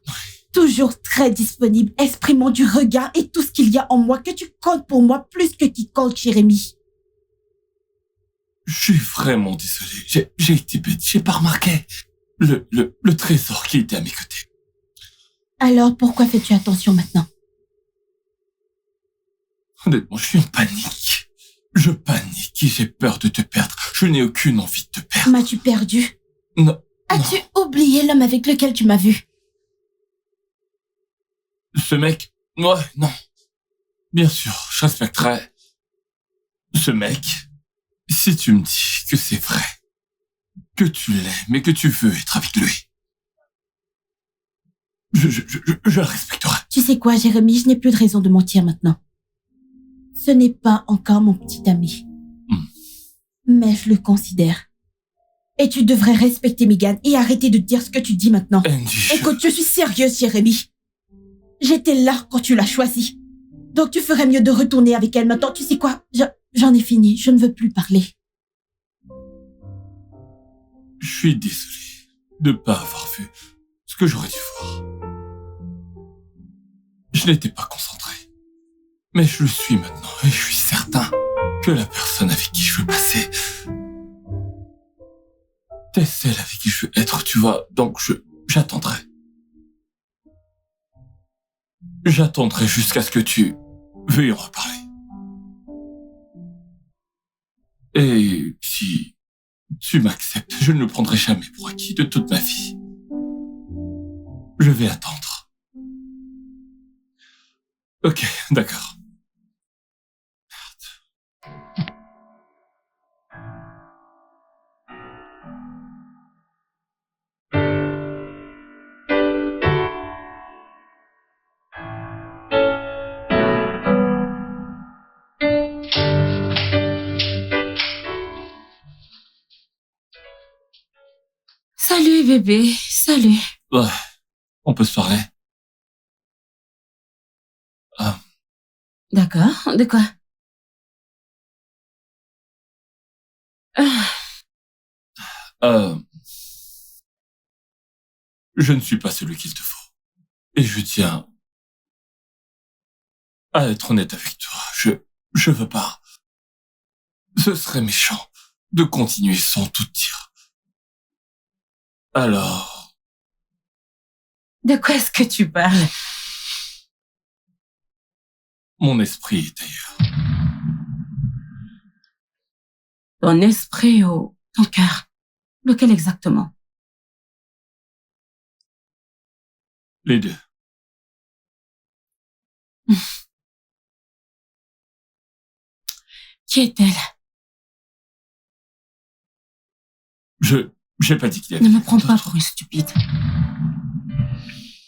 Toujours très disponible, exprimant du regard et tout ce qu'il y a en moi, que tu comptes pour moi plus que quiconque, Jérémy. Je suis vraiment désolé. J'ai été bête. J'ai pas remarqué le trésor qui était à mes côtés. Alors, pourquoi fais-tu attention maintenant? Honnêtement, je suis en panique. Je panique et j'ai peur de te perdre. Je n'ai aucune envie de te perdre. M'as-tu perdu? Non. As-tu oublié l'homme avec lequel tu m'as vu? Ce mec? Ouais, non. Bien sûr, je respecterai ce mec si tu me dis que c'est vrai, que tu l'aimes et que tu veux être avec lui. Je le respecterai. Tu sais quoi, Jérémy, je n'ai plus de raison de mentir maintenant. Ce n'est pas encore mon petit ami. Mais je le considère. Et tu devrais respecter Megan et arrêter de dire ce que tu dis maintenant. Angie, Écoute, je suis sérieuse, Jérémy. J'étais là quand tu l'as choisie. Donc tu ferais mieux de retourner avec elle maintenant. Tu sais quoi? J'en ai fini. Je ne veux plus parler. Je suis désolé de ne pas avoir vu ce que j'aurais dû voir. Je n'étais pas concentré. Mais je le suis maintenant et je suis certain que la personne avec qui je veux passer, t'es celle avec qui je veux être, tu vois. Donc j'attendrai. J'attendrai jusqu'à ce que tu veuilles en reparler. Et si tu m'acceptes, je ne le prendrai jamais pour acquis de toute ma vie. Je vais attendre. Ok, d'accord. Salut bébé, salut. Ouais, on peut se parler. D'accord, de quoi? Je ne suis pas celui qu'il te faut. Et je tiens à être honnête avec toi. Je veux pas. Ce serait méchant de continuer sans tout dire. Alors, De quoi est-ce que tu parles? mon esprit est ailleurs. Ton esprit ou ton cœur? Lequel exactement? Les deux. Qui est-elle? J'ai pas dit qu'il y avait Ne me prends pas d'autres. pour une stupide.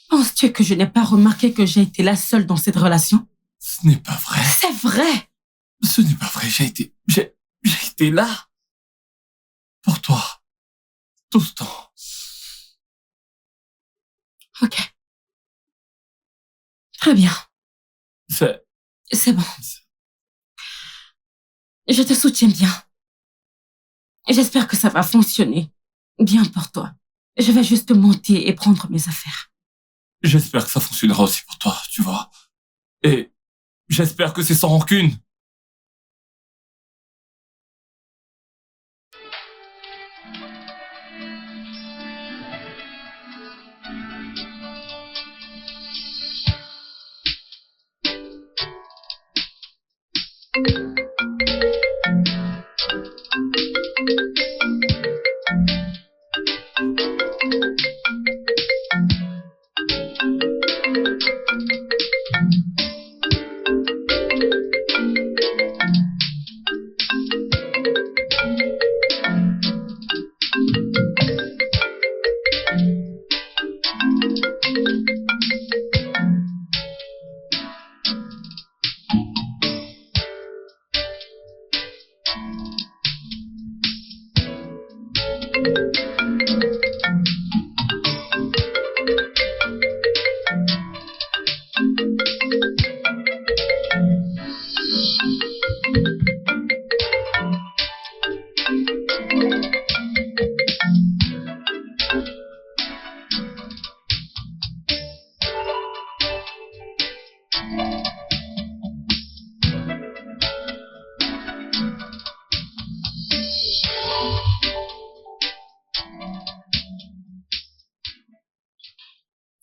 Penses-tu que je n'ai pas remarqué que j'ai été la seule dans cette relation? Ce n'est pas vrai. C'est vrai! Ce n'est pas vrai. J'ai été là. Pour toi. Tout ce temps. Ok. Très bien. C'est bon. Je te soutiens bien. J'espère que ça va fonctionner. Bien pour toi. Je vais juste monter et prendre mes affaires. J'espère que ça fonctionnera aussi pour toi, tu vois. Et j'espère que c'est sans rancune.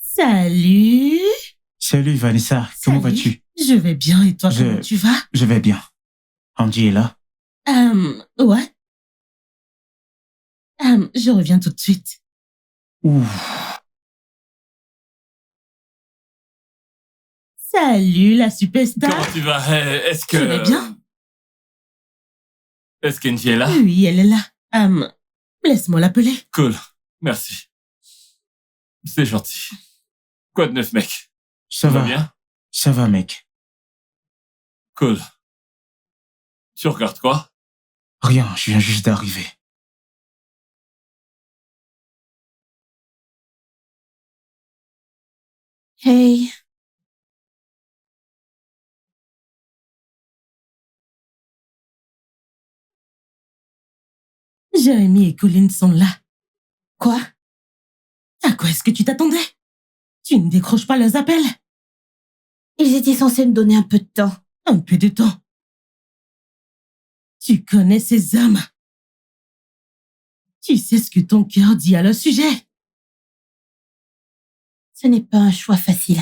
Salut. Salut Vanessa, comment Salut. vas-tu? Je vais bien et toi, comment tu vas? Je vais bien. Andy est là? Ouais. Je reviens tout de suite. Ouh. Salut la superstar. Comment tu vas? Est-ce que... Je vais bien. Est-ce qu'Angie est là? Oui, elle est là. Laisse-moi l'appeler. Cool. Merci. C'est gentil. Quoi de neuf, mec? Ça Tout va bien? Ça va, mec. Cool. Tu regardes quoi? Rien, je viens juste d'arriver. Hey, Jérémy et Colin sont là. Quoi? À quoi est-ce que tu t'attendais? Tu ne décroches pas leurs appels? Ils étaient censés me donner un peu de temps. Un peu de temps. Tu connais ces hommes. Tu sais ce que ton cœur dit à leur sujet. Ce n'est pas un choix facile.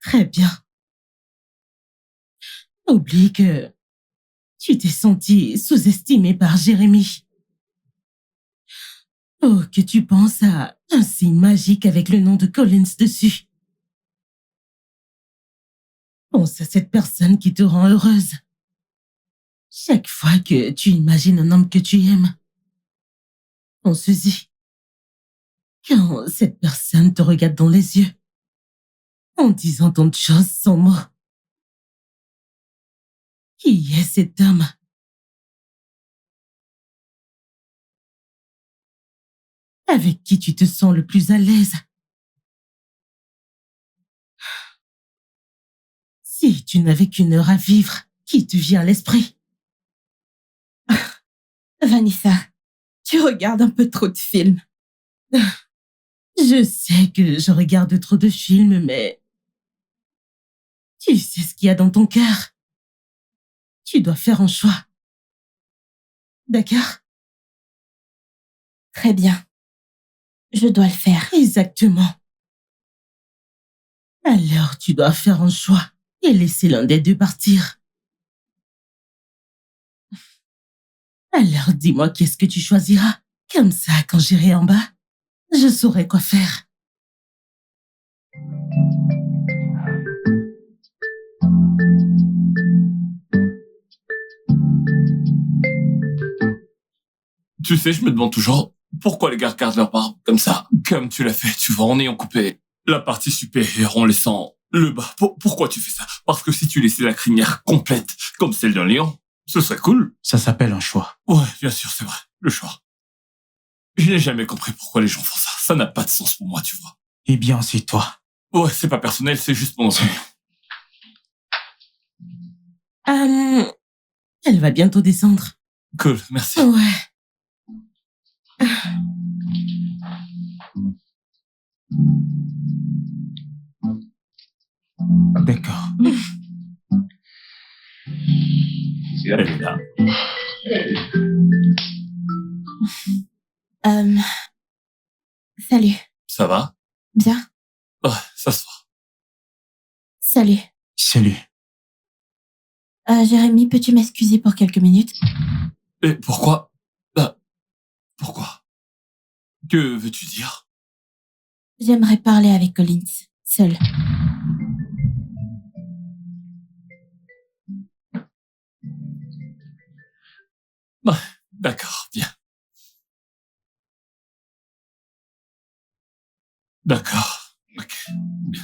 Très bien. Oublie que tu t'es senti sous-estimé par Jérémy. Oh, que tu penses à un signe magique avec le nom de Collins dessus. Pense à cette personne qui te rend heureuse. Chaque fois que tu imagines un homme que tu aimes, pense-y. Quand cette personne te regarde dans les yeux, en disant tant de choses sans mots. Qui est cet homme? Avec qui tu te sens le plus à l'aise? Si tu n'avais qu'une heure à vivre, qui te vient à l'esprit? Vanessa, tu regardes un peu trop de films. Je sais que je regarde trop de films, mais tu sais ce qu'il y a dans ton cœur. Tu dois faire un choix. D'accord? Très bien. Je dois le faire. Exactement. Alors tu dois faire un choix et laisser l'un des deux partir. Alors dis-moi qu'est-ce que tu choisiras. Comme ça, quand j'irai en bas, je saurai quoi faire. Tu sais, je me demande toujours pourquoi les gars gardent leur barbe comme ça, comme tu l'as fait, tu vois, en ayant coupé la partie supérieure en laissant le bas. Pourquoi tu fais ça? Parce que si tu laissais la crinière complète, comme celle d'un lion, ce serait cool. Ça s'appelle un choix. Ouais, bien sûr, c'est vrai, le choix. Je n'ai jamais compris pourquoi les gens font ça. Ça n'a pas de sens pour moi, tu vois. Eh bien, c'est toi. Ouais, c'est pas personnel, c'est juste mon opinion. Elle va bientôt descendre. Cool, merci. Ouais. D'accord. Elle est là. Salut. Ça va? Bien. Ouais, ça se voit. Salut. Salut. Jérémy, peux-tu m'excuser pour quelques minutes? Et pourquoi? Pourquoi? Que veux-tu dire? J'aimerais parler avec Collins, seul. Ouais, d'accord, bien. D'accord, ok, bien.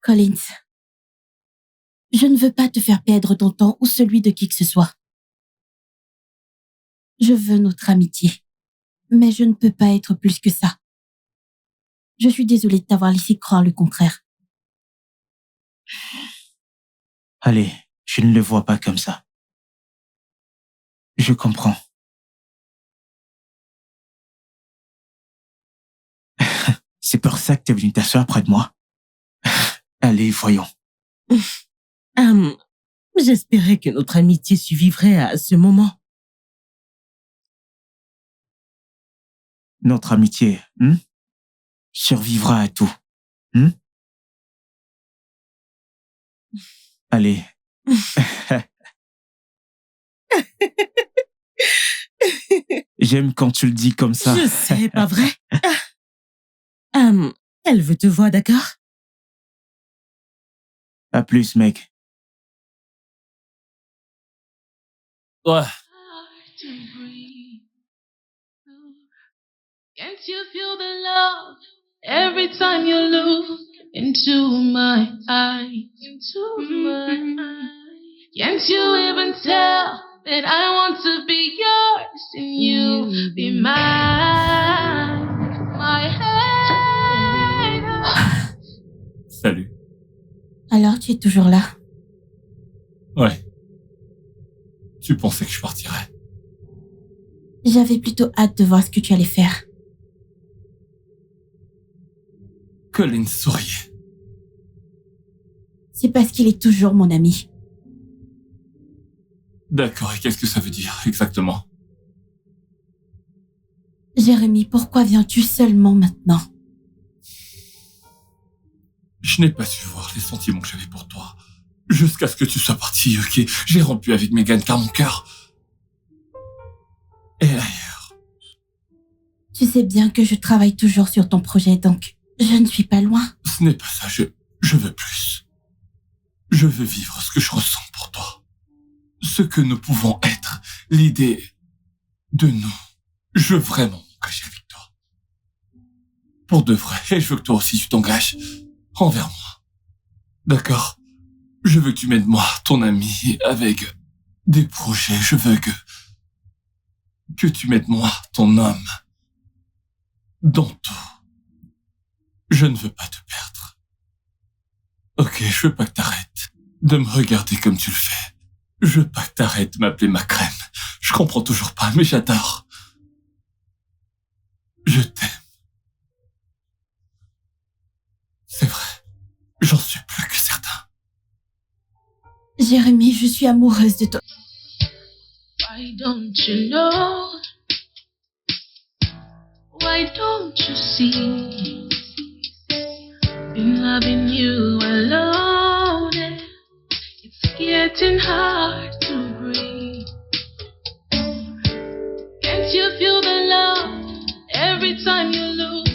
Collins, je ne veux pas te faire perdre ton temps ou celui de qui que ce soit. Je veux notre amitié, mais je ne peux pas être plus que ça. Je suis désolée de t'avoir laissé croire le contraire. Allez, je ne le vois pas comme ça. Je comprends. C'est pour ça que t'es venu t'asseoir près de moi. Allez, voyons. J'espérais que notre amitié survivrait à ce moment. Notre amitié, survivra à tout. Allez. J'aime quand tu le dis comme ça. Je sais, pas vrai? Elle veut te voir, d'accord? À plus, mec. Ouais. Can't you feel the love every time you look into my eyes? Can't you even tell that I want to be yours and you be mine? My head. Salut. Alors, tu es toujours là? Ouais. Tu pensais que je partirais? J'avais plutôt hâte de voir ce que tu allais faire. Colin souriait. C'est parce qu'il est toujours mon ami. D'accord, et qu'est-ce que ça veut dire exactement? Jérémy, pourquoi viens-tu seulement maintenant? Je n'ai pas su voir les sentiments que j'avais pour toi. Jusqu'à ce que tu sois parti, ok? J'ai rompu avec Megan car mon cœur est ailleurs. Tu sais bien que je travaille toujours sur ton projet, donc je ne suis pas loin. Ce n'est pas ça, je veux plus. Je veux vivre ce que je ressens pour toi. Ce que nous pouvons être. L'idée de nous. Je veux vraiment m'engager avec toi. Pour de vrai, et je veux que toi aussi tu t'engages envers moi. D'accord? Je veux que tu m'aides moi, ton ami, avec des projets. Je veux que tu m'aides moi, ton homme, dans tout. Je ne veux pas te perdre. Ok, je veux pas que t'arrêtes de me regarder comme tu le fais. Je veux pas que t'arrêtes de m'appeler ma crème. Je comprends toujours pas, mais j'adore. Je t'aime. C'est vrai. J'en suis plus que certain. Jérémy, je suis amoureuse de toi. Why don't you know? Why don't you see? Been loving you alone, and it's getting hard to breathe. Can't you feel the love every time you look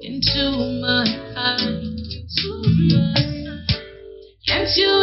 into my eyes? Can't you